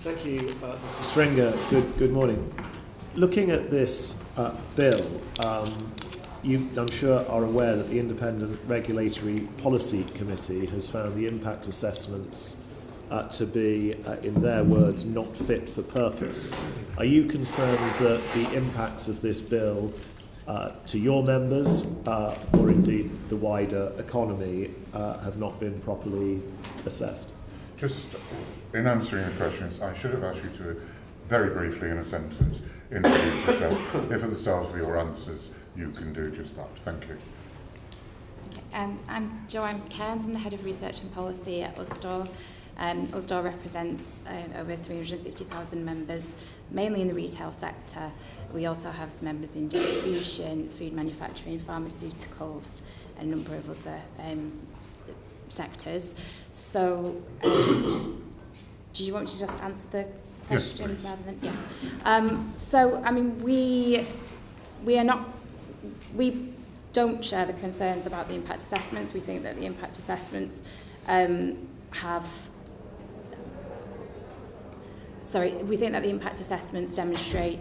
Speaker 5: Thank you, Mr. Stringer. Good morning. Looking at this bill, you, I'm sure, are aware that the Independent Regulatory Policy Committee has found the impact assessments to be, in their words, not fit for purpose. Are you concerned that the impacts of this bill to your members, or indeed the wider economy, have not been properly assessed?
Speaker 1: Just in answering your questions, I should have asked you to very briefly, in a sentence, introduce yourself. If at the start of your answers you can do just that. Thank you.
Speaker 11: I'm Joanne Cairns. I'm the Head of Research and Policy at USDAW. USDAW represents over 360,000 members, mainly in the retail sector. We also have members in distribution, food manufacturing, pharmaceuticals, and a number of other sectors. So, do you want to just answer the question?
Speaker 1: Yes,
Speaker 11: rather than so I mean we don't share the concerns about the impact assessments. We think that the impact assessments we think that the impact assessments demonstrate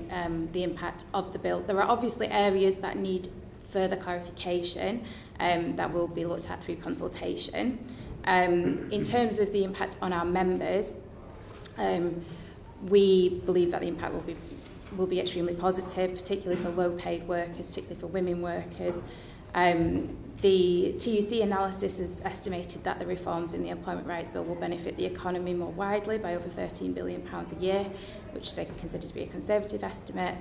Speaker 11: the impact of the bill. There are obviously areas that need further clarification that will be looked at through consultation. In terms of the impact on our members, we believe that the impact will be extremely positive, particularly for low-paid workers, particularly for women workers. The TUC analysis has estimated that the reforms in the Employment Rights Bill will benefit the economy more widely by over £13 billion a year, which they consider to be a conservative estimate.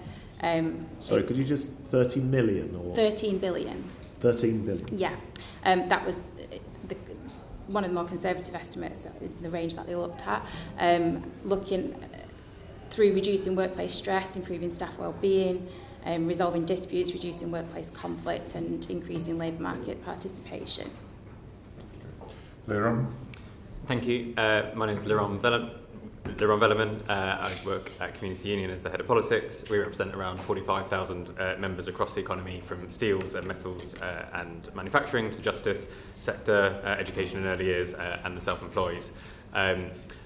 Speaker 5: Sorry, could you just 30 million or
Speaker 11: 13 billion?
Speaker 5: 13 billion.
Speaker 11: Yeah, that was one of the more conservative estimates, the range that they looked at, looking through reducing workplace stress, improving staff well-being, resolving disputes, reducing workplace conflict, and increasing labour market participation.
Speaker 1: Liron.
Speaker 12: Thank you. My name is Liron Velleman. I work at Community Union as the Head of Politics. We represent around 45,000 members across the economy, from steels and metals and manufacturing to justice sector, education and early years, and the self-employed.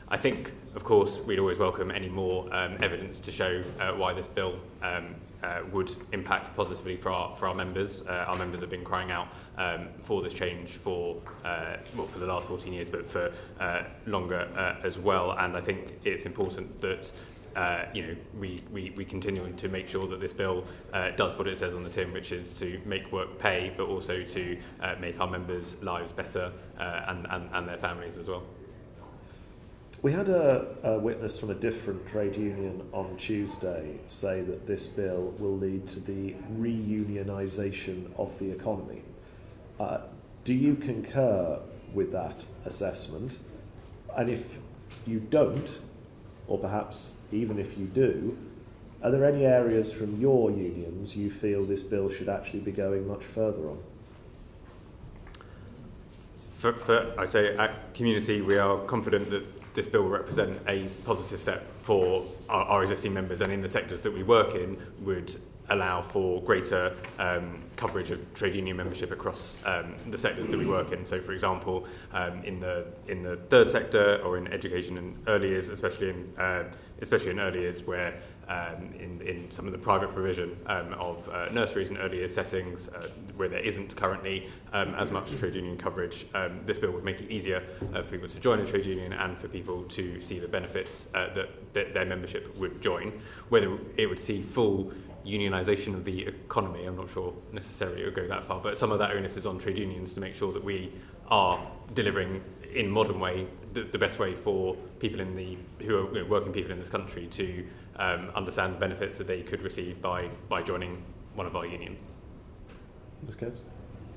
Speaker 12: I think, of course, we'd always welcome any more evidence to show why this bill would impact positively for our members. Our members have been crying out for this change for the last 14 years, but for longer as well. And I think it's important that we continue to make sure that this bill does what it says on the tin, which is to make work pay, but also to make our members' lives better and their families as well.
Speaker 5: We had a witness from a different trade union on Tuesday say that this bill will lead to the reunionisation of the economy. Do you concur with that assessment? And if you don't, or perhaps even if you do, are there any areas from your unions you feel this bill should actually be going much further on?
Speaker 12: I'd say at Community, we are confident that this bill will represent a positive step for our existing members, and in the sectors that we work in would allow for greater coverage of trade union membership across the sectors that we work in. So, for example, in the third sector or in education and early years, especially in early years, where in some of the private provision of nurseries and early years settings where there isn't currently as much trade union coverage, this bill would make it easier for people to join a trade union and for people to see the benefits that their membership would join. Whether it would see full unionisation of the economy, I'm not sure necessarily it would go that far, but some of that onus is on trade unions to make sure that we are delivering in modern way the best way for people who are working people in this country to understand the benefits that they could receive by joining one of our unions.
Speaker 5: Ms. Cairns?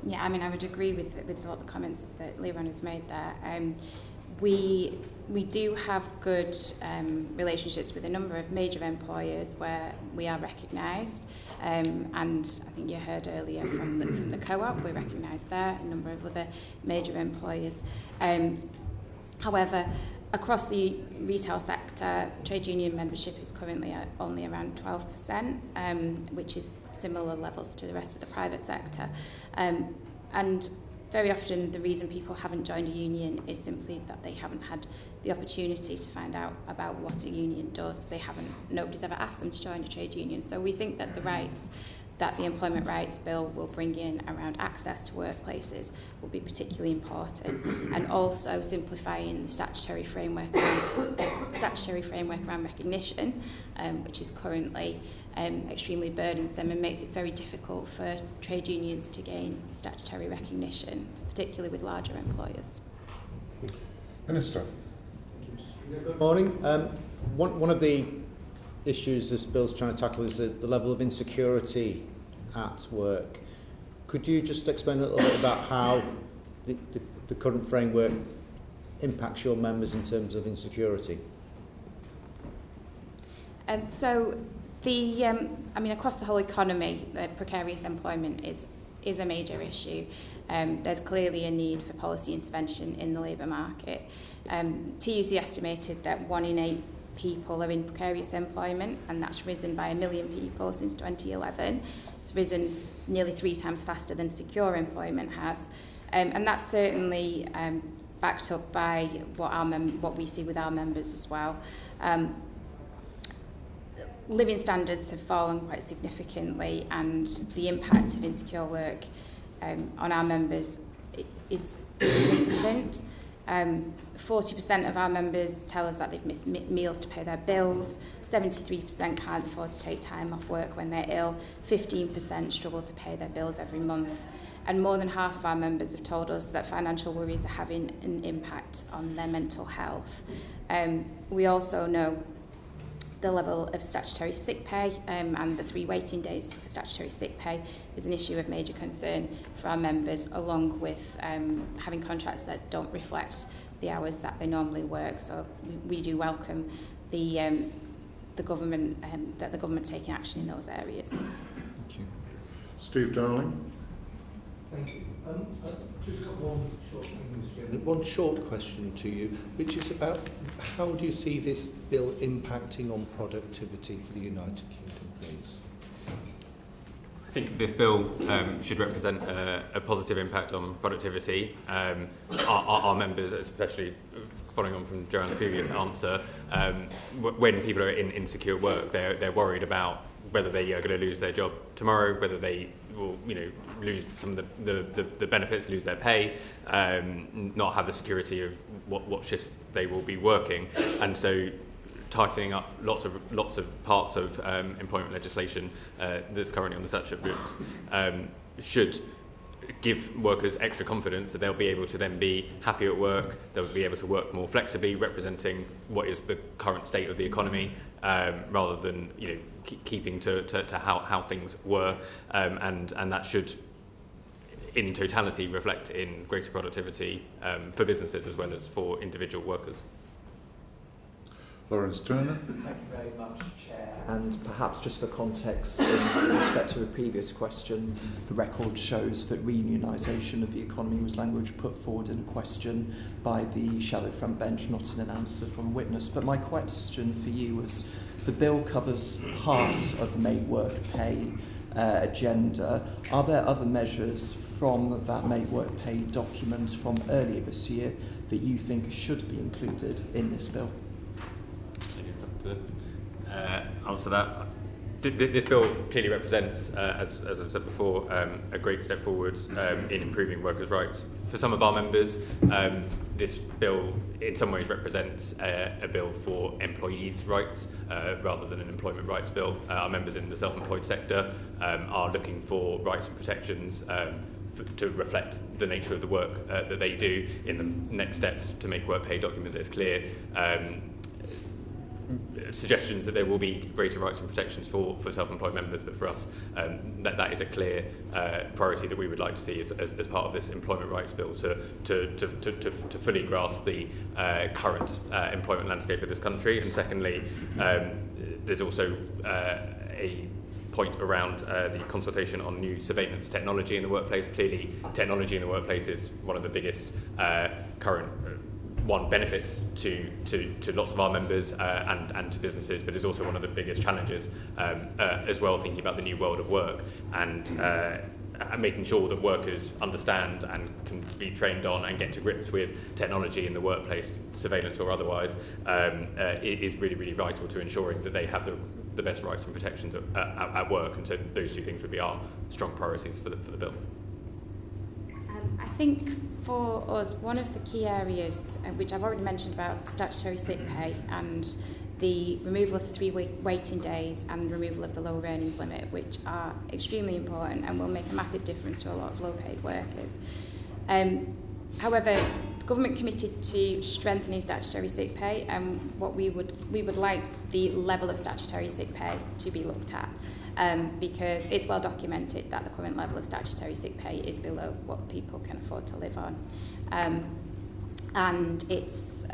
Speaker 11: Yeah, I mean, I would agree with all the comments that Liron has made there. We do have good relationships with a number of major employers where we are recognised, and I think you heard earlier from the co-op, we're recognised there, a number of other major employers. However, across the retail sector, trade union membership is currently at only around 12%, which is similar levels to the rest of the private sector. And very often the reason people haven't joined a union is simply that they haven't had the opportunity to find out about what a union does. Nobody's ever asked them to join a trade union. So we think that the rights that the Employment Rights Bill will bring in around access to workplaces will be particularly important, and also simplifying the statutory framework around recognition, which is currently extremely burdensome and makes it very difficult for trade unions to gain statutory recognition, particularly with larger employers.
Speaker 1: Minister.
Speaker 6: Good morning. One of the issues this bill's trying to tackle is the level of insecurity at work. Could you just explain a little bit about how the current framework impacts your members in terms of insecurity?
Speaker 11: Across the whole economy, precarious employment is a major issue. There's clearly a need for policy intervention in the labour market. TUC estimated that 1 in 8 people are in precarious employment, and that's risen by 1 million people since 2011. It's risen nearly 3 times faster than secure employment has, and that's certainly backed up by what we see with our members as well. Living standards have fallen quite significantly, and the impact of insecure work on our members is significant. 40% of our members tell us that they've missed meals to pay their bills, 73% can't afford to take time off work when they're ill, 15% struggle to pay their bills every month, and more than half of our members have told us that financial worries are having an impact on their mental health. We also know the level of statutory sick pay and the 3 waiting days for statutory sick pay is an issue of major concern for our members, along with having contracts that don't reflect the hours that they normally work. So we do welcome the government taking action in those areas.
Speaker 1: Thank you. Steve Darling.
Speaker 13: Thank you. I've just got one short question to you, which is about how do you see this bill impacting on productivity for the United Kingdom, please?
Speaker 12: I think this bill should represent a positive impact on productivity. Our members, especially following on from Joanne's previous answer, when people are in insecure work, they're worried about whether they are going to lose their job tomorrow, whether they will, lose some of the benefits, lose their pay, not have the security of what shifts they will be working, and so tightening up lots of parts of employment legislation that's currently on the statute books should give workers extra confidence that they'll be able to then be happy at work, they'll be able to work more flexibly, representing what is the current state of the economy, rather than keeping to how things were, and that should in totality reflect in greater productivity for businesses as well as for individual workers.
Speaker 1: Lawrence Turner.
Speaker 14: Thank you very much, Chair. And perhaps just for context, in respect to the previous question, the record shows that reunionisation of the economy was language put forward in a question by the shallow front bench, not in an answer from a witness. But my question for you was, the bill covers part of the Make Work Pay agenda. Are there other measures from that Make Work Pay document from earlier this year that you think should be included in this bill?
Speaker 12: To answer that, this bill clearly represents, as I've said before, a great step forward in improving workers' rights. For some of our members, this bill in some ways represents a bill for employees' rights rather than an employment rights bill. Our members in the self-employed sector are looking for rights and protections to reflect the nature of the work that they do. In the next steps to Make Work Pay document that's clear, suggestions that there will be greater rights and protections for self-employed members, but for us that is a clear priority that we would like to see as part of this employment rights bill to fully grasp the current employment landscape of this country. And secondly, there's also a point around the consultation on new surveillance technology in the workplace. Clearly, technology in the workplace is one of the biggest current benefits to lots of our members and to businesses, but is also one of the biggest challenges as well, thinking about the new world of work and making sure that workers understand and can be trained on and get to grips with technology in the workplace, surveillance or otherwise, is really, really vital to ensuring that they have the best rights and protections at work. And so those two things would be our strong priorities for the bill.
Speaker 11: I think for us, one of the key areas, which I've already mentioned about statutory sick pay and the removal of the 3 waiting days and removal of the lower earnings limit, which are extremely important and will make a massive difference to a lot of low-paid workers. However, the government committed to strengthening statutory sick pay, and what we would like the level of statutory sick pay to be looked at. Because it's well documented that the current level of statutory sick pay is below what people can afford to live on. And it's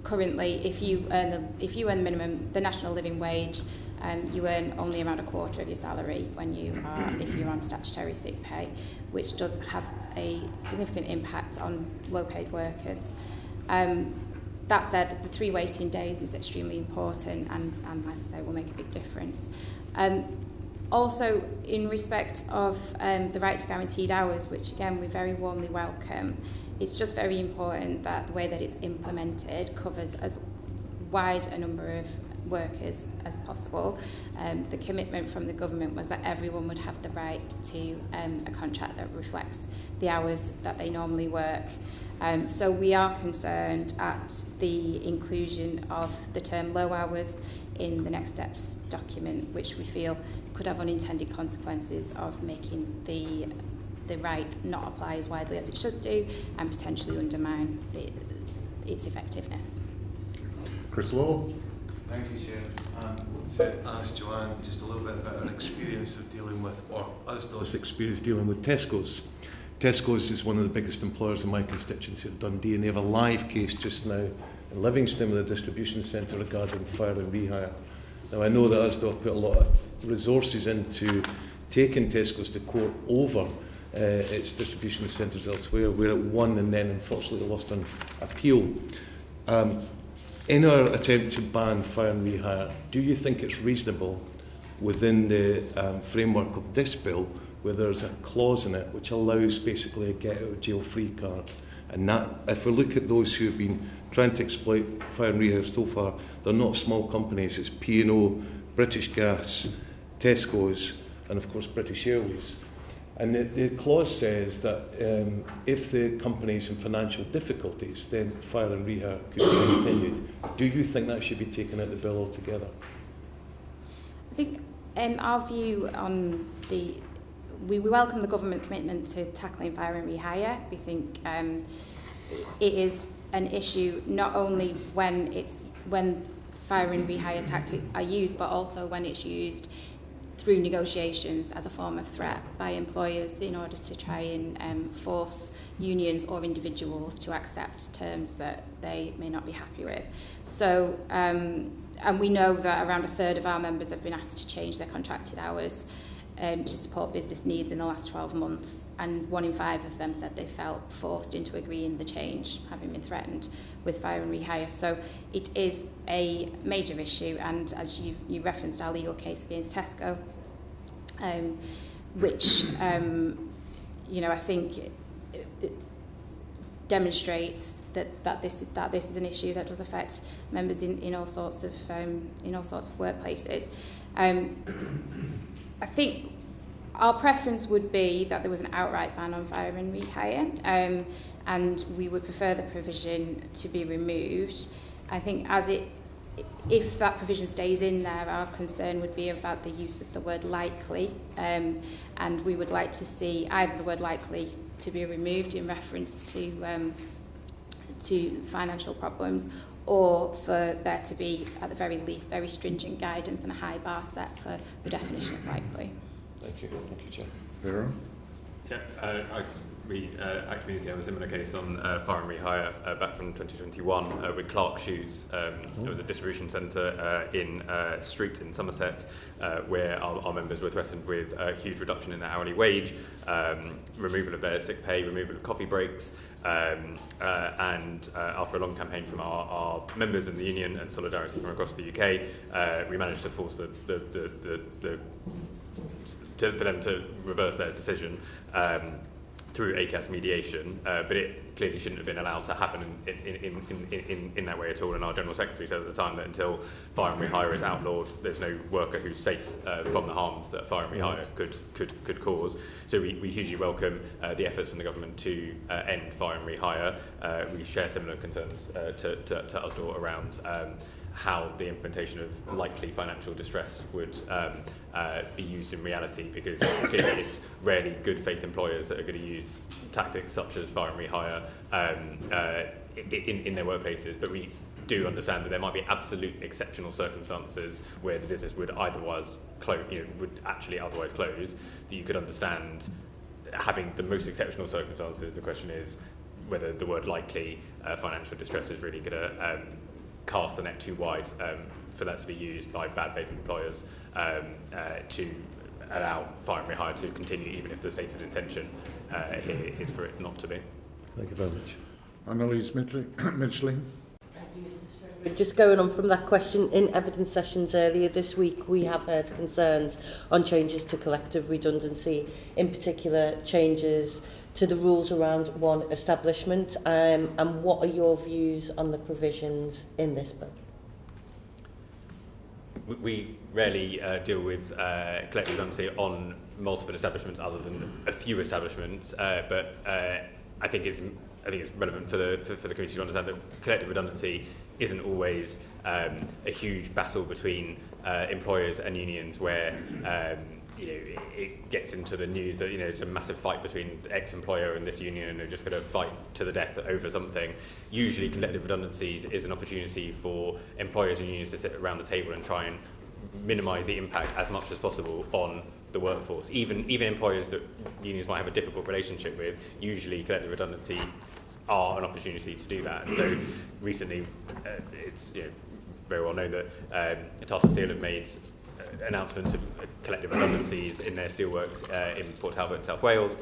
Speaker 11: currently, if you earn the minimum, the national living wage, you earn only around a quarter of your salary if you're on statutory sick pay, which does have a significant impact on low-paid workers. That said, the 3 waiting days is extremely important and as I say, will make a big difference. Also, in respect of the right to guaranteed hours, which again we very warmly welcome, it's just very important that the way that it's implemented covers as wide a number of workers as possible. The commitment from the government was that everyone would have the right to a contract that reflects the hours that they normally work. So we are concerned at the inclusion of the term low hours in the next steps document, which we feel could have unintended consequences of making the right not apply as widely as it should do and potentially undermine its effectiveness.
Speaker 1: Chris Law.
Speaker 15: Thank you, Chair. I want to ask Joanne just a little bit about her experience of dealing with, or USDAW's experience dealing with Tesco's. Tesco's is one of the biggest employers in my constituency of Dundee, and they have a live case just now in Livingston with a distribution centre regarding fire and rehire. Now, I know that USDAW put a lot of resources into taking Tesco's to court over its distribution centres elsewhere, where it won and then unfortunately lost on appeal. In our attempt to ban fire and rehire, do you think it's reasonable within the framework of this bill where there's a clause in it which allows basically a get out of jail free card? And that, if we look at those who have been trying to exploit fire and rehire so far, they're not small companies. It's P&O, British Gas, Tesco's, and of course British Airways. And the clause says that if the company's in financial difficulties, then fire and rehire could be continued. Do you think that should be taken out of the bill altogether?
Speaker 11: I think our view on we welcome the government commitment to tackling fire and rehire. We think it is an issue not only when fire and rehire tactics are used, but also when it's used through negotiations as a form of threat by employers in order to try and force unions or individuals to accept terms that they may not be happy with. So, and we know that around a third of our members have been asked to change their contracted hours to support business needs in the last 12 months, and 1 in 5 of them said they felt forced into agreeing the change, having been threatened with fire and rehire. So it is a major issue, and as you referenced our legal case against Tesco, which I think it demonstrates that this is an issue that does affect members in all sorts of workplaces. I think our preference would be that there was an outright ban on fire and rehire, and we would prefer the provision to be removed. I think if that provision stays in there, our concern would be about the use of the word likely, and we would like to see either the word likely to be removed in reference to financial problems, or for there to be, at the very least, very stringent guidance and a high bar set for the definition of likely.
Speaker 15: Thank you. Thank you, Chair.
Speaker 1: Liron?
Speaker 12: Yeah, we at Community have a similar case on fire and rehire back from 2021 with Clark Shoes. There was a distribution centre in Street in Somerset where our members were threatened with a huge reduction in their hourly wage, removal of their sick pay, removal of coffee breaks, and after a long campaign from our members in the union and solidarity from across the UK, we managed to force for them to reverse their decision through ACAS mediation, but it clearly shouldn't have been allowed to happen in that way at all. And our General Secretary said at the time that until fire and rehire is outlawed, there's no worker who's safe from the harms that fire and rehire could cause. So we hugely welcome the efforts from the government to end fire and rehire. We share similar concerns to USDAW around how the implementation of likely financial distress would be used in reality, because clearly it's rarely good faith employers that are going to use tactics such as fire and rehire in their workplaces. But we do understand that there might be absolute exceptional circumstances where the business would otherwise close, that you could understand having the most exceptional circumstances. The question is whether the word likely financial distress is really going to cast the net too wide for that to be used by bad faith employers to allow fire and rehire to continue, even if the stated intention here is for it not to be.
Speaker 1: Thank you very much. Annalise Midgling.
Speaker 16: Just going on from that question, in evidence sessions earlier this week, we have heard concerns on changes to collective redundancy, in particular changes to the rules around one establishment, and what are your views on the provisions in this bill?
Speaker 12: We rarely deal with collective redundancy on multiple establishments other than a few establishments, but I think it's relevant for the committee to understand that collective redundancy isn't always a huge battle between employers and unions where it gets into the news that it's a massive fight between the ex-employer and this union and they're just going to fight to the death over something. Usually collective redundancies is an opportunity for employers and unions to sit around the table and try and minimise the impact as much as possible on the workforce. Even employers that unions might have a difficult relationship with, usually collective redundancy are an opportunity to do that. And so recently it's very well known that Tata Steel have made announcements of collective redundancies in their steelworks in Port Talbot, South Wales.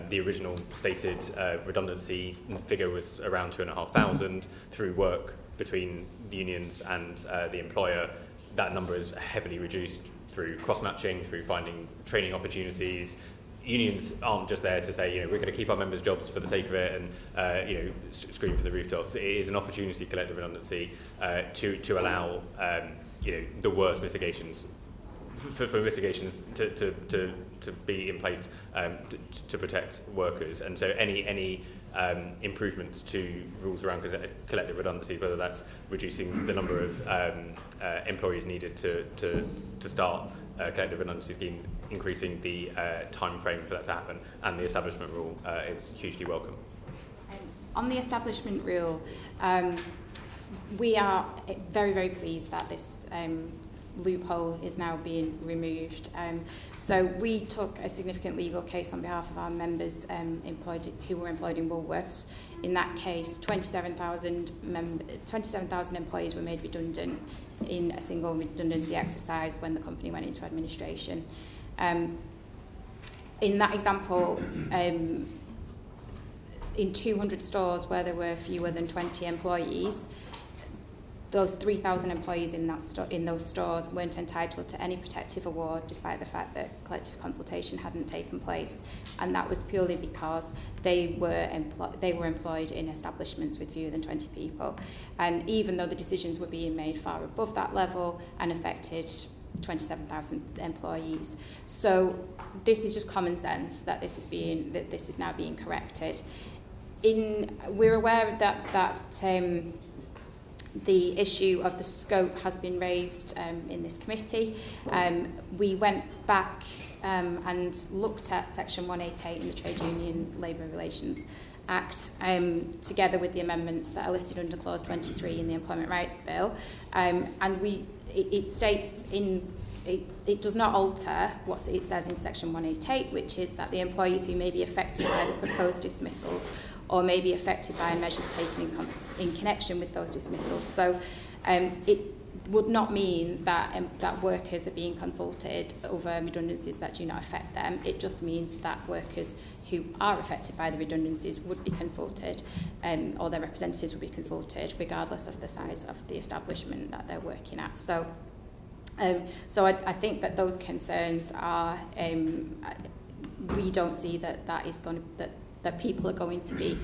Speaker 12: The original stated redundancy figure was around 2,500 through work between the unions and the employer. That number is heavily reduced through cross-matching, through finding training opportunities. Unions aren't just there to say, we're going to keep our members' jobs for the sake of it and, scream from the rooftops. It is an opportunity, collective redundancy, to allow, the worst mitigations, for mitigations to to be in place to protect workers. And so any improvements to rules around collective redundancy, whether that's reducing the number of employees needed to start a collective redundancy scheme, increasing the time frame for that to happen, and the establishment rule is hugely welcome.
Speaker 11: On the establishment rule, we are very, very pleased that this loophole is now being removed. So we took a significant legal case on behalf of our members who were employed in Woolworths. In that case, 27,000 employees were made redundant in a single redundancy exercise when the company went into administration. In that example, in 200 stores where there were fewer than 20 employees, those 3,000 employees in those stores weren't entitled to any protective award, despite the fact that collective consultation hadn't taken place, and that was purely because they were employed in establishments with fewer than 20 people. And even though the decisions were being made far above that level and affected 27,000 employees, so this is just common sense that this is now being corrected. We're aware that the issue of the scope has been raised in this committee. We went back and looked at Section 188 in the Trade Union Labour Relations Act, together with the amendments that are listed under Clause 23 in the Employment Rights Bill. And it states it does not alter what it says in Section 188, which is that the employees who may be affected by the proposed dismissals or may be affected by measures taken in connection with those dismissals. So it would not mean that workers are being consulted over redundancies that do not affect them. It just means that workers who are affected by the redundancies would be consulted, or their representatives would be consulted, regardless of the size of the establishment that they're working at. So I think that those concerns are, we don't see that is going to, that people are going to be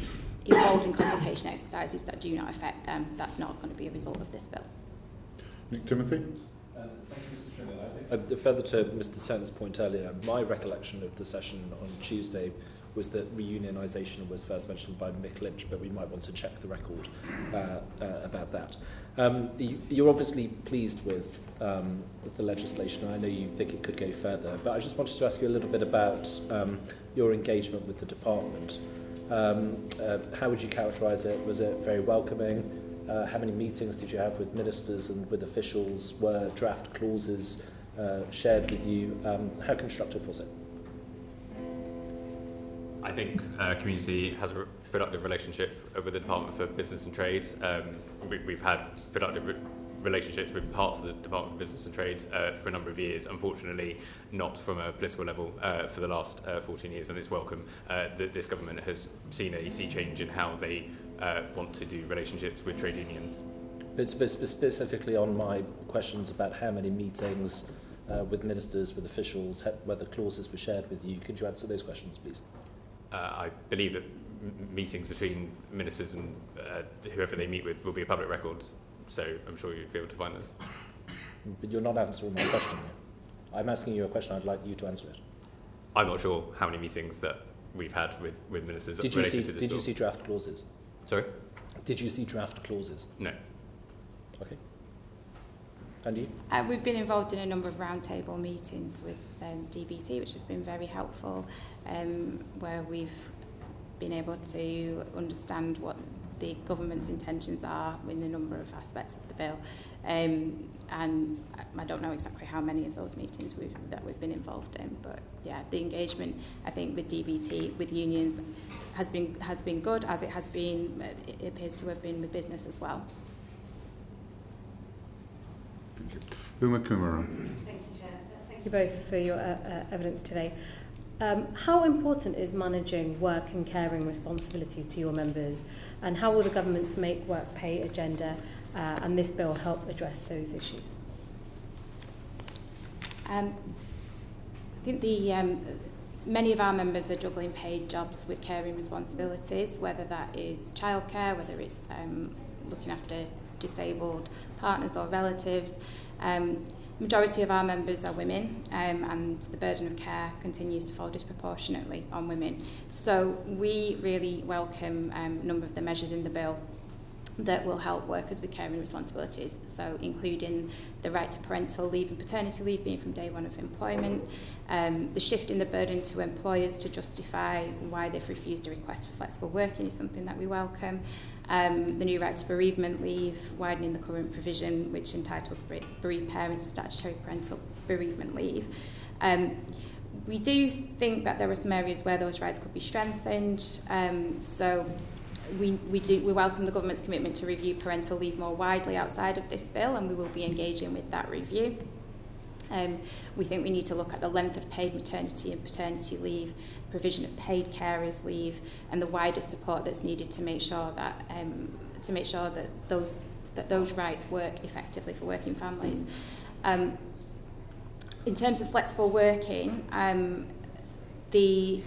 Speaker 11: involved in consultation exercises that do not affect them. That's not going to be a result of this bill.
Speaker 1: Nick Timothy?
Speaker 17: Thank you, Mr. Stringer. Further to Mr. Turner's point earlier, my recollection of the session on Tuesday was that reunionisation was first mentioned by Mick Lynch, but we might want to check the record about that. You're obviously pleased with the legislation. I know you think it could go further, but I just wanted to ask you a little bit about your engagement with the department. How would you characterise it? Was it very welcoming? How many meetings did you have with ministers and with officials? Were draft clauses shared with you? How constructive was it?
Speaker 12: I think Community has a productive relationship with the Department for Business and Trade. We've had productive relationships with parts of the Department for Business and Trade for a number of years. Unfortunately, not from a political level for the last 14 years, and it's welcome that this government has seen a sea change in how they want to do relationships with trade unions.
Speaker 17: But specifically on my questions about how many meetings with ministers, with officials, whether clauses were shared with you, could you answer those questions, please?
Speaker 12: I believe that meetings between ministers and whoever they meet with will be a public record, so I'm sure you'd be able to find those.
Speaker 17: But you're not answering my question yet. I'm asking you a question, I'd like you to answer it.
Speaker 12: I'm not sure how many meetings that we've had with ministers related to this bill.
Speaker 17: Did you see draft clauses?
Speaker 12: Sorry?
Speaker 17: Did you see draft clauses?
Speaker 12: No.
Speaker 17: Okay. And you?
Speaker 11: We've been involved in a number of roundtable meetings with DBT, which has been very helpful, where we've been able to understand what the government's intentions are in a number of aspects of the bill. And I don't know exactly how many of those meetings that we've been involved in, but yeah, the engagement, I think, with DBT, with unions, has been good, as it has been, it appears to have been with business as well.
Speaker 1: Thank you. Uma Kumara.
Speaker 18: Thank you, Chair. Thank you both for your evidence today. How important is managing work and caring responsibilities to your members, and how will the government's Make Work Pay agenda and this bill help address those issues?
Speaker 11: I think many of our members are juggling paid jobs with caring responsibilities, whether that is childcare, whether it's looking after disabled partners or relatives. majority of our members are women, and the burden of care continues to fall disproportionately on women. So we really welcome a number of the measures in the bill that will help workers with caring responsibilities, so including the right to parental leave and paternity leave being from day one of employment, the shift in the burden to employers to justify why they've refused a request for flexible working is something that we welcome, the new right to bereavement leave, widening the current provision which entitles bereaved parents to statutory parental bereavement leave. We do think that there are some areas where those rights could be strengthened, so we welcome the government's commitment to review parental leave more widely outside of this bill, and we will be engaging with that review. We think we need to look at the length of paid maternity and paternity leave, provision of paid carers leave, and the wider support that's needed to make sure that those rights work effectively for working families. In terms of flexible working, the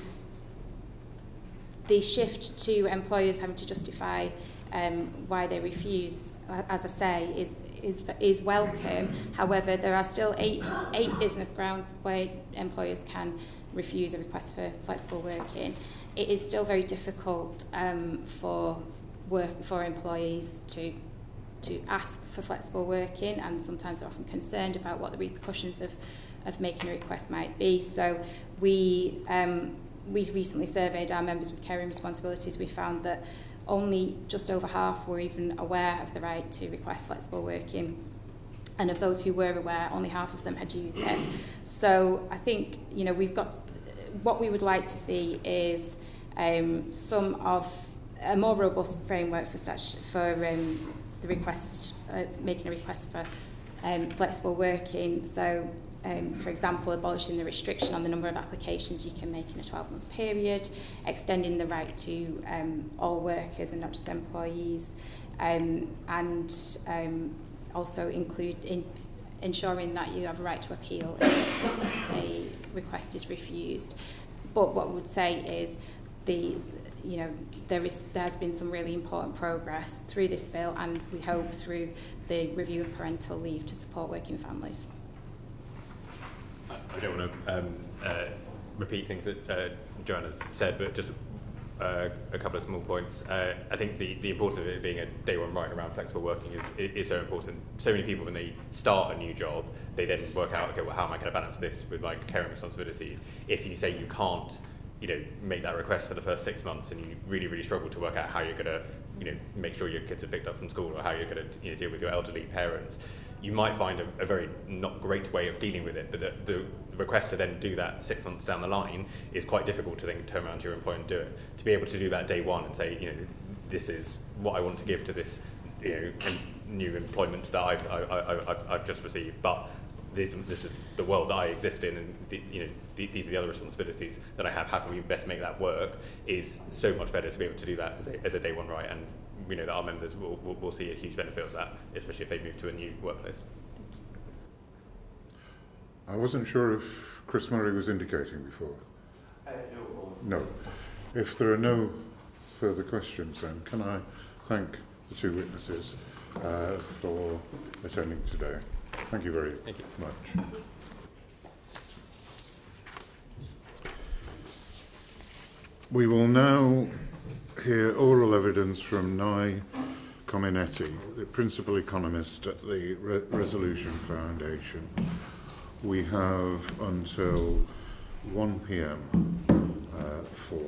Speaker 11: shift to employers having to justify why they refuse, as I say, is welcome. However, there are still eight business grounds where employers can refuse a request for flexible working. It is still very difficult for employees to ask for flexible working, and sometimes they're often concerned about what the repercussions of making a request might be. So we've recently surveyed our members with caring responsibilities. We found that only just over half were even aware of the right to request flexible working, and of those who were aware, only half of them had used it. So I think we've got what we would like to see is some of a more robust framework for the request, making a request for flexible working. So, for example, abolishing the restriction on the number of applications you can make in a 12-month period, extending the right to all workers and not just employees, and also ensuring that you have a right to appeal if a request is refused. But what we would say is there has been some really important progress through this bill, and we hope through the review of parental leave to support working families.
Speaker 12: I don't want to repeat things that Joanne has said, but just a couple of small points. I think the importance of it being a day one right around flexible working is so important. So many people, when they start a new job, they then work out, okay, well, how am I going to balance this with my caring responsibilities? If you say you can't, make that request for the first 6 months, and you really, really struggle to work out how you're going to, make sure your kids are picked up from school, or how you're going to, deal with your elderly parents, you might find a very not great way of dealing with it. But the request to then do that 6 months down the line is quite difficult to then turn around to your employer and do it. To be able to do that day one and say, this is what I want to give to this, new employment that I've just received, but this is the world that I exist in, and these are the other responsibilities that I have. How can we best make that work? Is so much better to be able to do that as a day one right, and we know that our members will see a huge benefit of that, especially if they move to a new workplace.
Speaker 1: I wasn't sure if Chris Murray was indicating before. No. If there are no further questions, then can I thank the two witnesses for attending today. Thank you very much. We will now hear oral evidence from Cominetti, the Principal Economist at the Resolution Foundation. We have until 1 p.m. For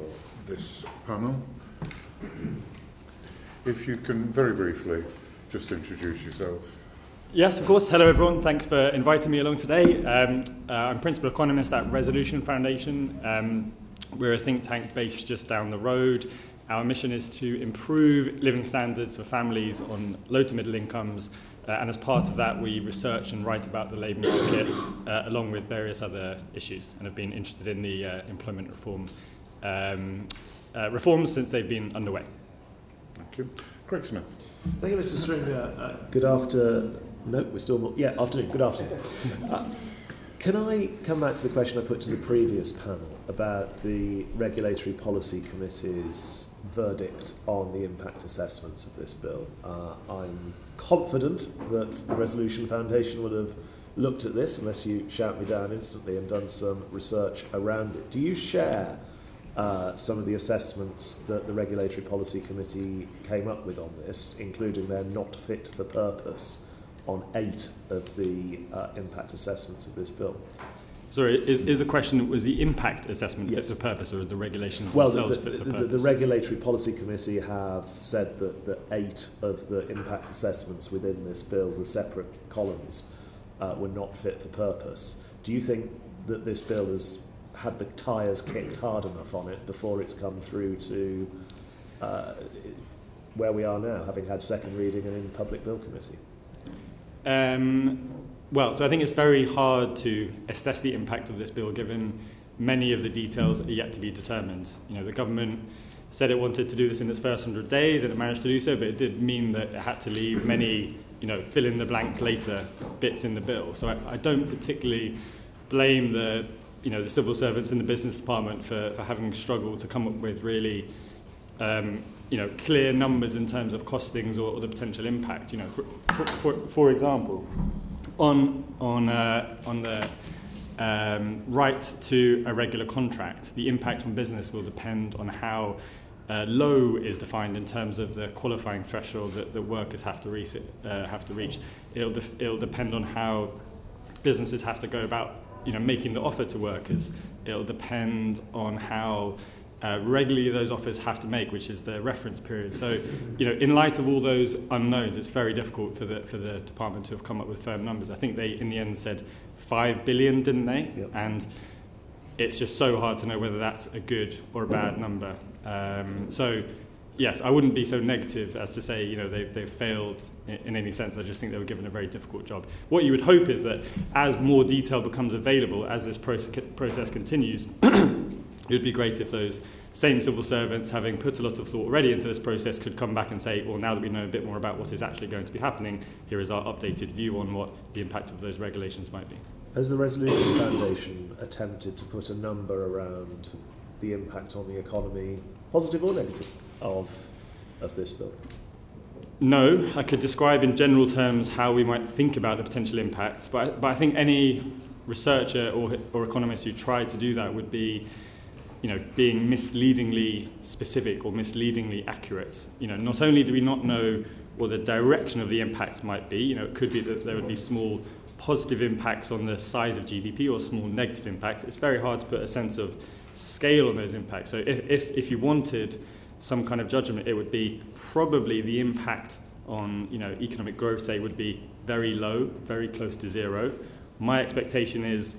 Speaker 1: this panel. If you can very briefly just introduce yourself.
Speaker 19: Yes, of course. Hello, everyone. Thanks for inviting me along today. I'm Principal Economist at Resolution Foundation. We're a think tank based just down the road. Our mission is to improve living standards for families on low to middle incomes, and as part of that, we research and write about the labour market along with various other issues, and have been interested in the employment reforms since they've been underway.
Speaker 1: Thank you. Greg Smith.
Speaker 5: Thank you, Mr. Stringer. Good afternoon. No, we're still... Yeah, afternoon. Good afternoon. Can I come back to the question I put to the previous panel about the Regulatory Policy Committee's verdict on the impact assessments of this bill? I'm confident that the Resolution Foundation would have looked at this, unless you shout me down instantly, and done some research around it. Do you share some of the assessments that the Regulatory Policy Committee came up with on this, including their not fit for purpose on 8 of the impact assessments of this bill?
Speaker 19: Sorry, is the question, was the impact assessment fit for purpose, or the regulations themselves fit for purpose?
Speaker 5: The Regulatory Policy Committee have said that 8 of the impact assessments within this bill, the separate columns, were not fit for purpose. Do you think that this bill has had the tyres kicked hard enough on it before it's come through to where we are now, having had second reading and in Public Bill Committee?
Speaker 19: Well, so I think it's very hard to assess the impact of this bill given many of the details are yet to be determined. You know, the government said it wanted to do this in its first 100 days and it managed to do so, but it did mean that it had to leave many, fill in the blank later bits in the bill. So I don't particularly blame the civil servants in the business department for having struggled to come up with really clear numbers in terms of costings or the potential impact. For example, on the right to a regular contract, the impact on business will depend on how low is defined in terms of the qualifying threshold that workers have to reach. It'll depend on how businesses have to go about making the offer to workers. It'll depend on how regularly those offers have to make, which is the reference period. So, in light of all those unknowns, it's very difficult for the department to have come up with firm numbers. I think they, in the end, said 5 billion, didn't they? Yep. And it's just so hard to know whether that's a good or a bad number. So, yes, I wouldn't be so negative as to say, they've failed in any sense. I just think they were given a very difficult job. What you would hope is that as more detail becomes available, as this process continues, it would be great if those same civil servants, having put a lot of thought already into this process, could come back and say, well, now that we know a bit more about what is actually going to be happening, here is our updated view on what the impact of those regulations might be.
Speaker 5: Has the Resolution Foundation attempted to put a number around the impact on the economy, positive or negative, of this bill?
Speaker 19: No, I could describe in general terms how we might think about the potential impacts, but I think any researcher or economist who tried to do that would be being misleadingly specific or misleadingly accurate. Not only do we not know what the direction of the impact might be, it could be that there would be small positive impacts on the size of GDP or small negative impacts. It's very hard to put a sense of scale on those impacts. So if you wanted some kind of judgment, it would be probably the impact on economic growth, say, would be very low, very close to zero. My expectation is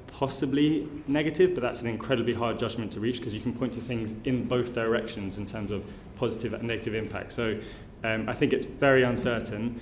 Speaker 19: possibly negative, but that's an incredibly hard judgment to reach because you can point to things in both directions in terms of positive and negative impact. So I think it's very uncertain.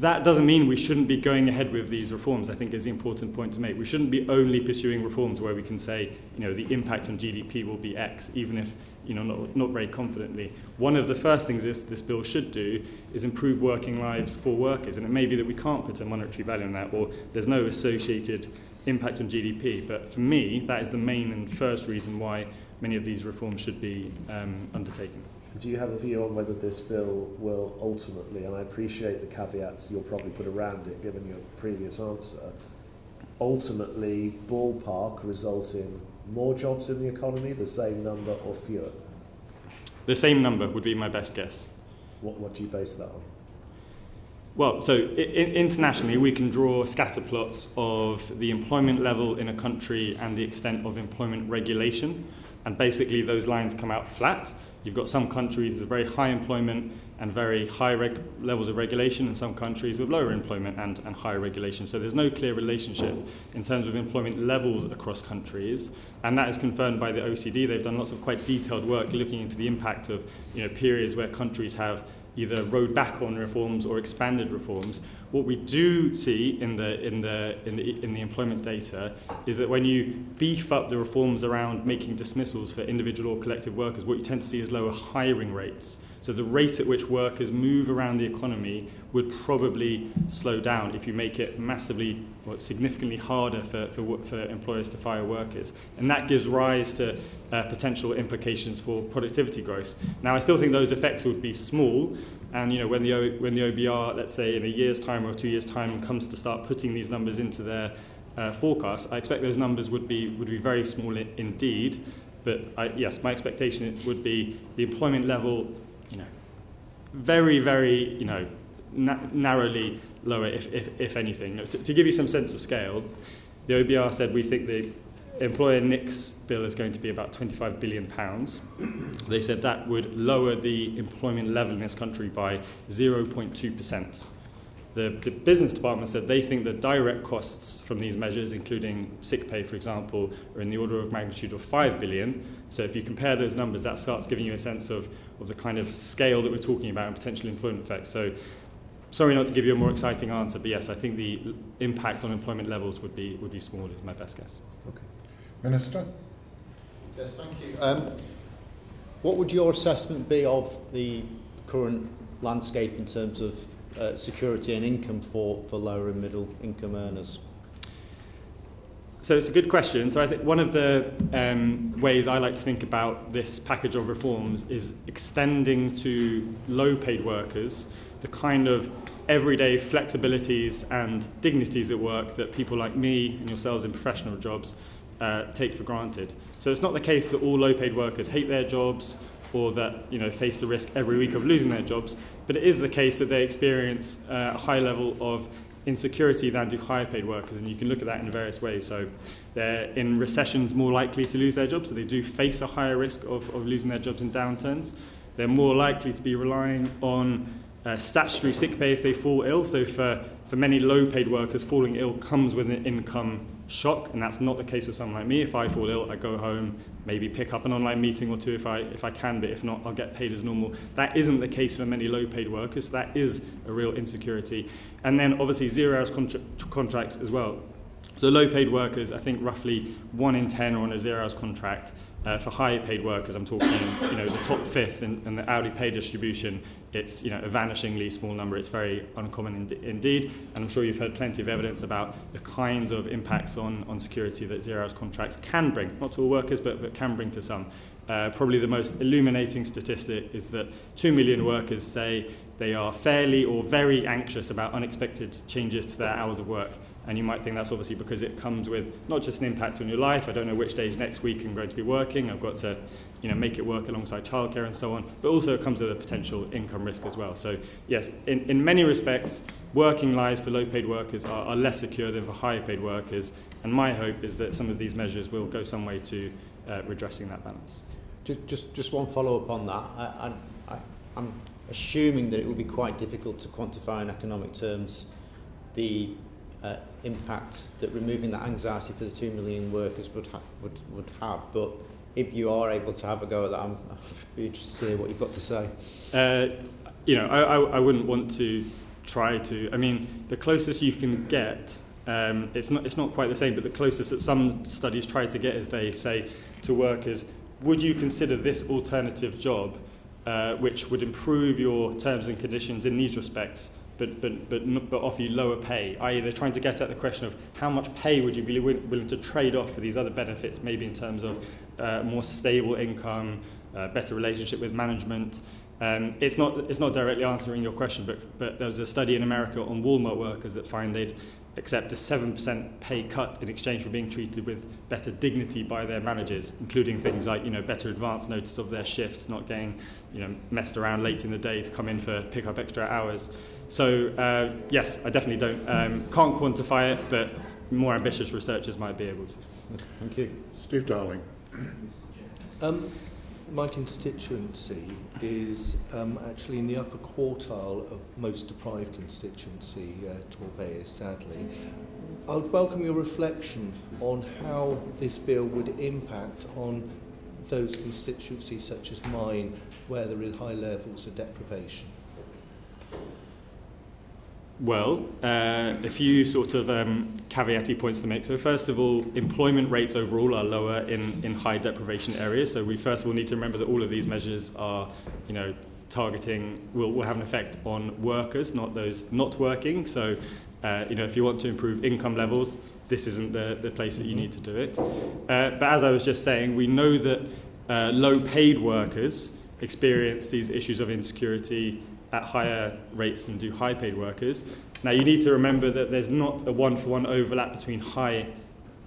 Speaker 19: That doesn't mean we shouldn't be going ahead with these reforms, I think is the important point to make. We shouldn't be only pursuing reforms where we can say, the impact on GDP will be X, even if, not very confidently. One of the first things this bill should do is improve working lives for workers, and it may be that we can't put a monetary value on that, or there's no associated impact on GDP. But for me, that is the main and first reason why many of these reforms should be undertaken.
Speaker 5: Do you have a view on whether this bill will ultimately, and I appreciate the caveats you'll probably put around it given your previous answer, ultimately ballpark result in more jobs in the economy, the same number or fewer?
Speaker 19: The same number would be my best guess.
Speaker 5: What do you base that on?
Speaker 19: Well, so internationally, we can draw scatter plots of the employment level in a country and the extent of employment regulation, and basically those lines come out flat. You've got some countries with very high employment and very high levels of regulation, and some countries with lower employment and higher regulation. So there's no clear relationship in terms of employment levels across countries, and that is confirmed by the OECD. They've done lots of quite detailed work looking into the impact of periods where countries have either rode back on reforms or expanded reforms. What we do see in the employment data is that when you beef up the reforms around making dismissals for individual or collective workers, what you tend to see is lower hiring rates So the rate at which workers move around the economy would probably slow down if you make it massively or significantly harder for employers to fire workers. And that gives rise to potential implications for productivity growth. Now, I still think those effects would be small. And when the OBR, let's say in a year's time or 2 years' time, comes to start putting these numbers into their forecast, I expect those numbers would be very small indeed. But yes, my expectation would be the employment level, very, very, narrowly lower, if anything. To give you some sense of scale, the OBR said we think the employer NICS bill is going to be about £25 billion. They said that would lower the employment level in this country by 0.2%. The business department said they think the direct costs from these measures, including sick pay, for example, are in the order of magnitude of 5 billion. So if you compare those numbers, that starts giving you a sense of the kind of scale that we're talking about and potential employment effects. So sorry not to give you a more exciting answer, but yes, I think the impact on employment levels would be small, is my best guess.
Speaker 1: Okay. Minister?
Speaker 6: Yes, thank you. What would your assessment be of the current landscape in terms of security and income for lower and middle income earners?
Speaker 19: So it's a good question. So I think one of the ways I like to think about this package of reforms is extending to low-paid workers the kind of everyday flexibilities and dignities at work that people like me and yourselves in professional jobs take for granted. So it's not the case that all low-paid workers hate their jobs or that face the risk every week of losing their jobs, but it is the case that they experience a high level of insecurity than do higher paid workers, and you can look at that in various ways. So they're in recessions more likely to lose their jobs, so they do face a higher risk of losing their jobs in downturns. They're more likely to be relying on statutory sick pay if they fall ill. So for many low paid workers, falling ill comes with an income shock, and that's not the case with someone like me. If I fall ill, I go home, maybe pick up an online meeting or two if I can, but if not, I'll get paid as normal. That isn't the case for many low-paid workers. So that is a real insecurity. And then obviously zero-hours contracts as well. So low-paid workers, I think roughly 1 in 10 are on a zero-hours contract. For higher-paid workers, I'm talking the top fifth in the hourly pay distribution. It's a vanishingly small number. It's very uncommon indeed, and I'm sure you've heard plenty of evidence about the kinds of impacts on security that zero-hours contracts can bring, not to all workers, but can bring to some. Probably the most illuminating statistic is that 2 million workers say they are fairly or very anxious about unexpected changes to their hours of work. And you might think that's obviously because it comes with not just an impact on your life. I don't know which days next week I'm going to be working. I've got to make it work alongside childcare and so on. But also it comes with a potential income risk as well. So yes, in many respects, working lives for low-paid workers are less secure than for higher-paid workers. And my hope is that some of these measures will go some way to redressing that balance.
Speaker 6: Just one follow-up on that. I'm assuming that it would be quite difficult to quantify in economic terms the impact that removing that anxiety for the 2 million workers would have, but if you are able to have a go at that, I'd be interested to hear what you've got to say.
Speaker 19: I wouldn't want to try to. I mean, the closest you can get, it's not quite the same, but the closest that some studies try to get is they say to workers, would you consider this alternative job, which would improve your terms and conditions in these respects, but offer you lower pay, i.e. they're trying to get at the question of how much pay would you be willing to trade off for these other benefits, maybe in terms of more stable income, better relationship with management. It's not directly answering your question, but there was a study in America on Walmart workers that find they'd accept a 7% pay cut in exchange for being treated with better dignity by their managers, including things like better advance notice of their shifts, not getting messed around late in the day to come in for pick up extra hours. So yes, I definitely can't quantify it, but more ambitious researchers might be able to.
Speaker 6: Thank you.
Speaker 1: Steve Darling.
Speaker 13: My constituency is actually in the upper quartile of most deprived constituency, Torbay, sadly. I would welcome your reflection on how this bill would impact on those constituencies such as mine where there is high levels of deprivation.
Speaker 19: Well, a few sort of caveat-y points to make. So first of all, employment rates overall are lower in high deprivation areas. So we first of all need to remember that all of these measures are, targeting will have an effect on workers, not those not working. So, if you want to improve income levels, this isn't the place that you need to do it. But as I was just saying, we know that low-paid workers experience these issues of insecurity at higher rates than do high-paid workers. Now, you need to remember that there's not a one-for-one overlap between high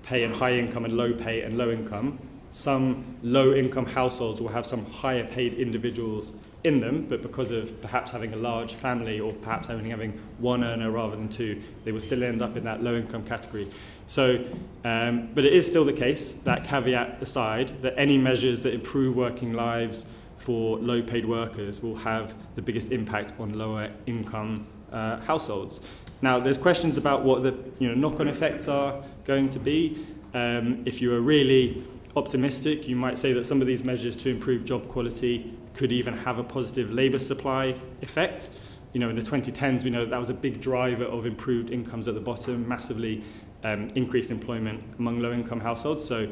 Speaker 19: pay and high income and low pay and low income. Some low-income households will have some higher-paid individuals in them, but because of perhaps having a large family or perhaps having one earner rather than two, they will still end up in that low-income category. So, but it is still the case, that caveat aside, that any measures that improve working lives for low-paid workers will have the biggest impact on lower-income households. Now, there's questions about what the knock-on effects are going to be. If you are really optimistic, you might say that some of these measures to improve job quality could even have a positive labour supply effect. In the 2010s, we know that was a big driver of improved incomes at the bottom, massively increased employment among low-income households. So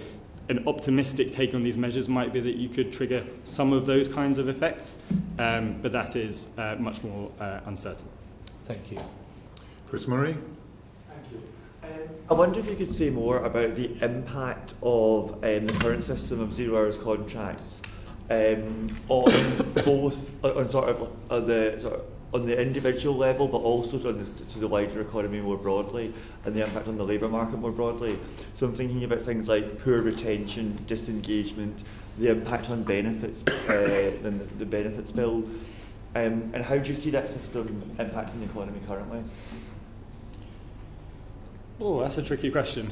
Speaker 19: an optimistic take on these measures might be that you could trigger some of those kinds of effects, but that is much more uncertain.
Speaker 13: Thank you.
Speaker 1: Chris Murray?
Speaker 20: I wonder if you could say more about the impact of the current system of 0 hours contracts on both on the individual level, but also to the wider economy more broadly, and the impact on the labour market more broadly. So I'm thinking about things like poor retention, disengagement, the impact on benefits, and the benefits bill, and how do you see that system impacting the economy currently?
Speaker 19: Oh, that's a tricky question.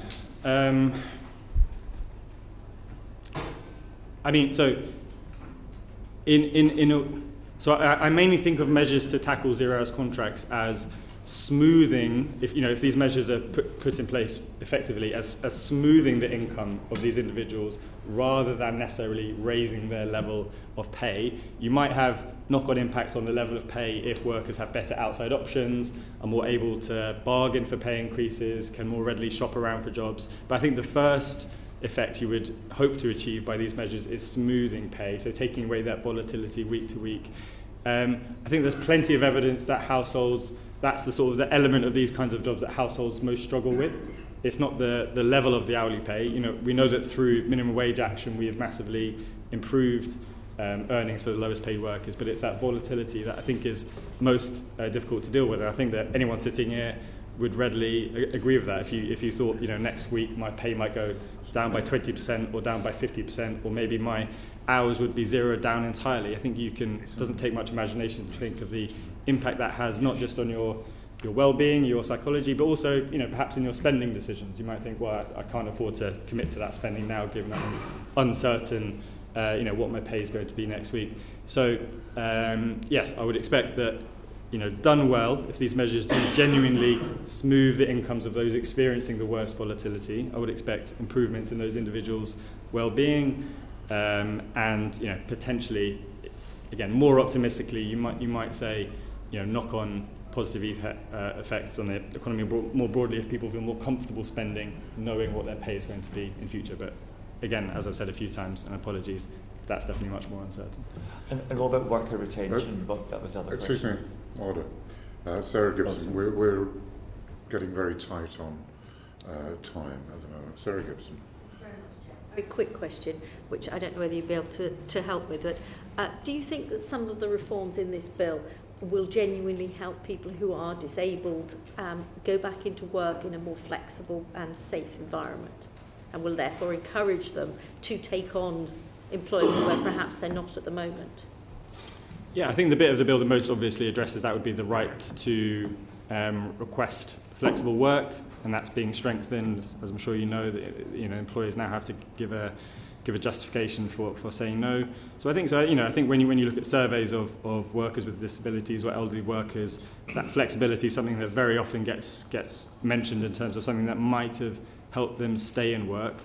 Speaker 19: So I mainly think of measures to tackle 0 hours contracts as smoothing, if these measures are put in place effectively, as smoothing the income of these individuals rather than necessarily raising their level of pay. You might have knock-on impacts on the level of pay if workers have better outside options, are more able to bargain for pay increases, can more readily shop around for jobs. But I think the first effect you would hope to achieve by these measures is smoothing pay, so taking away that volatility week to week. I think there's plenty of evidence that households, that's the element of these kinds of jobs that households most struggle with. It's not the level of the hourly pay. We know that through minimum wage action we have massively improved earnings for the lowest paid workers, but it's that volatility that I think is most difficult to deal with. And I think that anyone sitting here would readily agree with that. If you thought, next week my pay might go down by 20% or down by 50%, or maybe my hours would be zeroed down entirely, I think it doesn't take much imagination to think of the impact that has, not just on your well-being, your psychology, but also, perhaps in your spending decisions. You might think, well, I can't afford to commit to that spending now, given that I'm uncertain, what my pay is going to be next week. So, yes, I would expect that, done well, if these measures do genuinely smooth the incomes of those experiencing the worst volatility, I would expect improvements in those individuals' well-being, and potentially, again, more optimistically, you might say, knock-on positive effects on the economy more broadly if people feel more comfortable spending, knowing what their pay is going to be in future. But again, as I've said a few times, and apologies, that's definitely much more uncertain.
Speaker 20: And what about worker retention? That was the other question.
Speaker 1: Excuse me, order. Sarah Gibson, we're getting very tight on time at the moment. Sarah Gibson.
Speaker 9: Very quick question, which I don't know whether you'll be able to help with, but do you think that some of the reforms in this bill will genuinely help people who are disabled go back into work in a more flexible and safe environment, and will therefore encourage them to take on employment where perhaps they're not at the moment?
Speaker 19: Yeah, I think the bit of the bill that most obviously addresses that would be the right to request flexible work, and that's being strengthened, as I'm sure you know, that employers now have to give a justification for saying no. So I think I think when you look at surveys of workers with disabilities or elderly workers, that flexibility is something that very often gets mentioned in terms of something that might have helped them stay in work.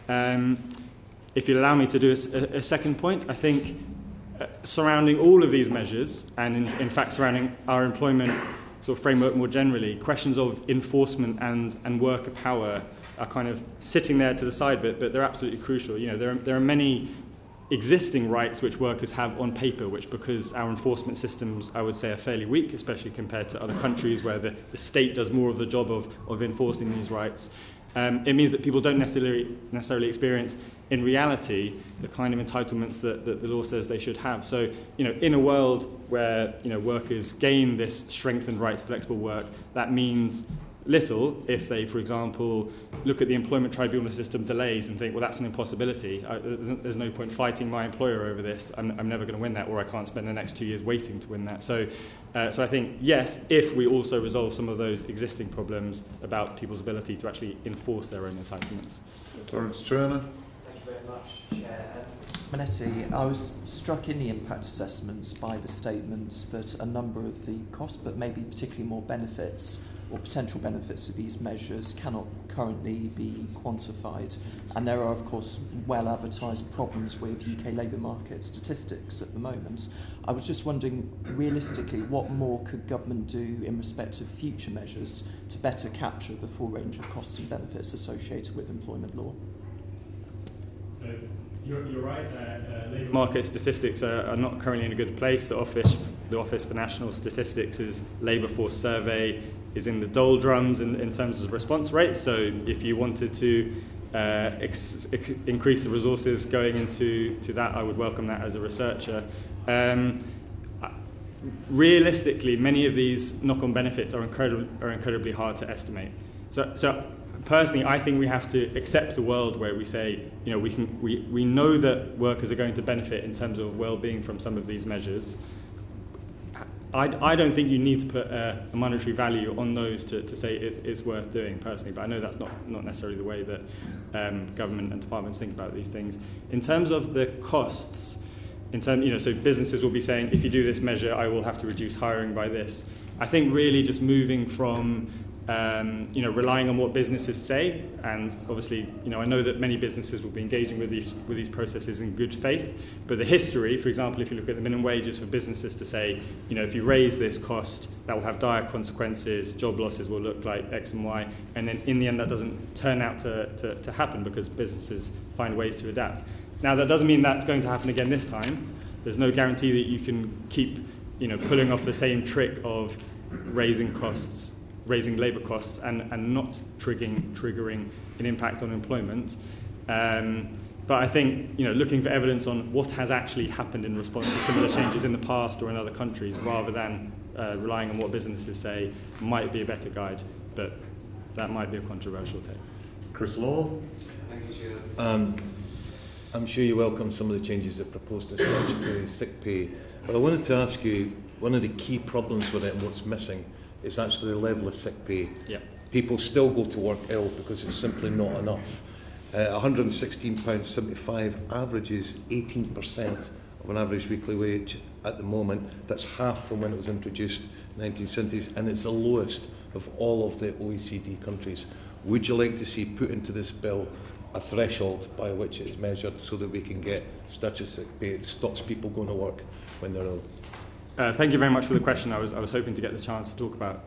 Speaker 19: If you allow me to do a second point, I think surrounding all of these measures, and in fact surrounding our employment sort of framework more generally, questions of enforcement and worker power are kind of sitting there to the side, but they're absolutely crucial. There are many existing rights which workers have on paper, which, because our enforcement systems, I would say, are fairly weak, especially compared to other countries where the state does more of the job of enforcing these rights. It means that people don't necessarily experience, in reality, the kind of entitlements that the law says they should have. So, in a world where, workers gain this strengthened right to flexible work, that means little if they, for example, look at the employment tribunal system delays and think, well, that's an impossibility. There's no point fighting my employer over this. I'm never going to win that, or I can't spend the next 2 years waiting to win that. So I think, yes, if we also resolve some of those existing problems about people's ability to actually enforce their own entitlements.
Speaker 1: Lawrence Turner.
Speaker 14: Thank you very much, Chair. Cominetti, I was struck in the impact assessments by the statements that a number of the costs, but maybe particularly more benefits or potential benefits of these measures cannot currently be quantified. And there are, of course, well-advertised problems with UK labour market statistics at the moment. I was just wondering, realistically, what more could government do in respect of future measures to better capture the full range of costs and benefits associated with employment law?
Speaker 19: So you're right. Labour market statistics are not currently in a good place. The Office for National Statistics' labour force survey is in the doldrums in terms of response rates. So if you wanted to increase the resources going into that, I would welcome that as a researcher. Realistically, many of these knock-on benefits are incredibly hard to estimate. So personally, I think we have to accept a world where we say, we know that workers are going to benefit in terms of well-being from some of these measures. I don't think you need to put a monetary value on those to say it's worth doing personally, but I know that's not necessarily the way that government and departments think about these things. In terms of the costs, so businesses will be saying, if you do this measure, I will have to reduce hiring by this. I think really just moving from relying on what businesses say, and obviously, I know that many businesses will be engaging with these processes in good faith, but the history, for example, if you look at the minimum wages for businesses to say, if you raise this cost, that will have dire consequences, job losses will look like X and Y, and then in the end that doesn't turn out to happen because businesses find ways to adapt. Now, that doesn't mean that's going to happen again this time. There's no guarantee that you can keep, pulling off the same trick of raising labour costs and not triggering an impact on employment. But I think, looking for evidence on what has actually happened in response to similar changes in the past or in other countries, rather than relying on what businesses say, might be a better guide. But that might be a controversial take.
Speaker 1: Chris Law.
Speaker 15: Thank you, Chair. I'm sure you welcome some of the changes that proposed to statutory sick pay. But I wanted to ask you, one of the key problems with it and what's missing is actually the level of sick pay.
Speaker 19: Yeah.
Speaker 15: People still go to work ill because it's simply not enough. £116.75 averages 18% of an average weekly wage at the moment. That's half from when it was introduced in the 1970s, and it's the lowest of all of the OECD countries. Would you like to see put into this bill a threshold by which it is measured so that we can get statutory sick pay? It stops people going to work when they're ill.
Speaker 19: Thank you very much for the question. I was hoping to get the chance to talk about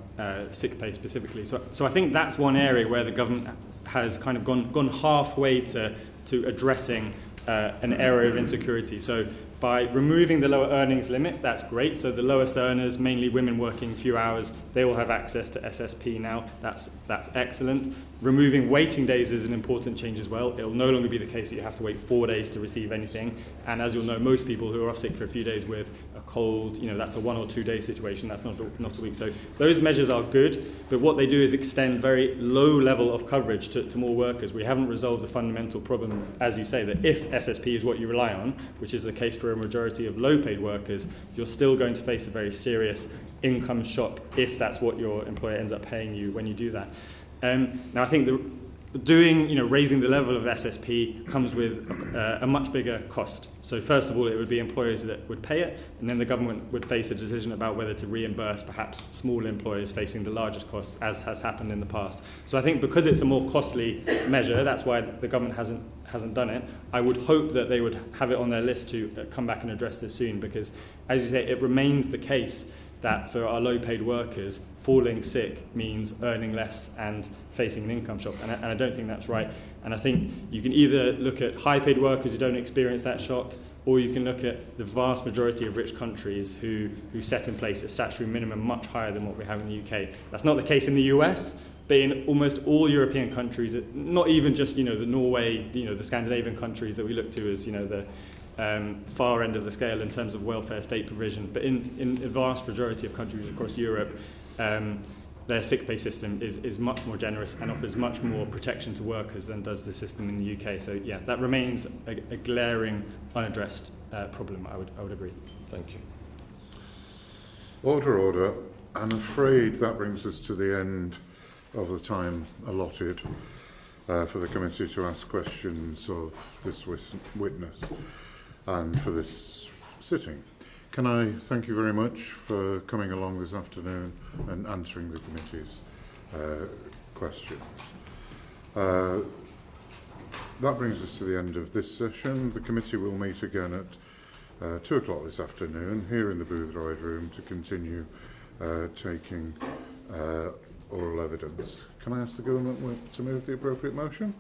Speaker 19: sick pay specifically. So I think that's one area where the government has kind of gone halfway to addressing an area of insecurity. So by removing the lower earnings limit, that's great. So the lowest earners, mainly women working few hours, they will have access to SSP now. That's excellent. Removing waiting days is an important change as well. It'll no longer be the case that you have to wait 4 days to receive anything. And as you'll know, most people who are off sick for a few days with a cold, that's a 1 or 2 day situation. That's not a week. So those measures are good, but what they do is extend very low level of coverage to more workers. We haven't resolved the fundamental problem, as you say, that if SSP is what you rely on, which is the case for a majority of low-paid workers, you're still going to face a very serious income shock if that's what your employer ends up paying you when you do that. Now, I think raising the level of SSP comes with a much bigger cost. So first of all, it would be employers that would pay it, and then the government would face a decision about whether to reimburse perhaps small employers facing the largest costs, as has happened in the past. So I think because it's a more costly measure, that's why the government hasn't done it. I would hope that they would have it on their list to come back and address this soon, because, as you say, it remains the case that for our low-paid workers, falling sick means earning less and facing an income shock, and I don't think that's right. And I think you can either look at high-paid workers who don't experience that shock, or you can look at the vast majority of rich countries who set in place a statutory minimum much higher than what we have in the UK. That's not the case in the US, but in almost all European countries, not even just, the Norway, the Scandinavian countries that we look to as, the far end of the scale in terms of welfare state provision, but in the vast majority of countries across Europe, their sick pay system is much more generous and offers much more protection to workers than does the system in the UK. So yeah, that remains a glaring, unaddressed problem. I would agree.
Speaker 15: Thank you.
Speaker 1: Order. I'm afraid that brings us to the end of the time allotted for the committee to ask questions of this witness and for this sitting. Can I thank you very much for coming along this afternoon and answering the committee's questions. That brings us to the end of this session. The committee will meet again at 2 o'clock this afternoon here in the Boothroyd room to continue taking oral evidence. Can I ask the government to move the appropriate motion?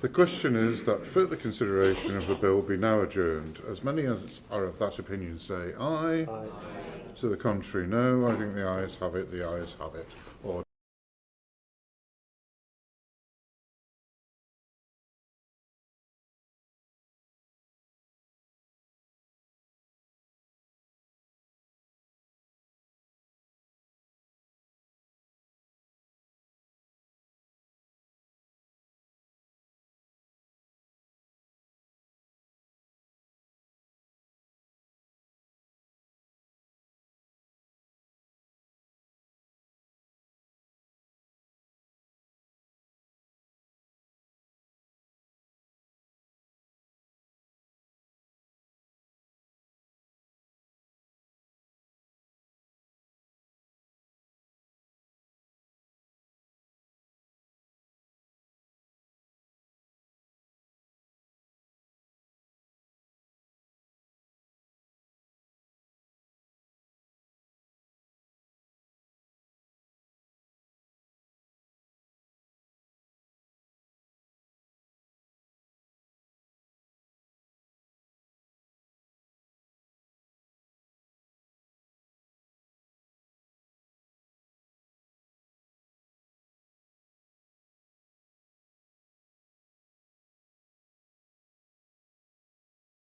Speaker 1: The question is that further consideration of the bill be now adjourned. As many as are of that opinion say aye. Aye. To the contrary, no. I think the ayes have it. The ayes have it. Order.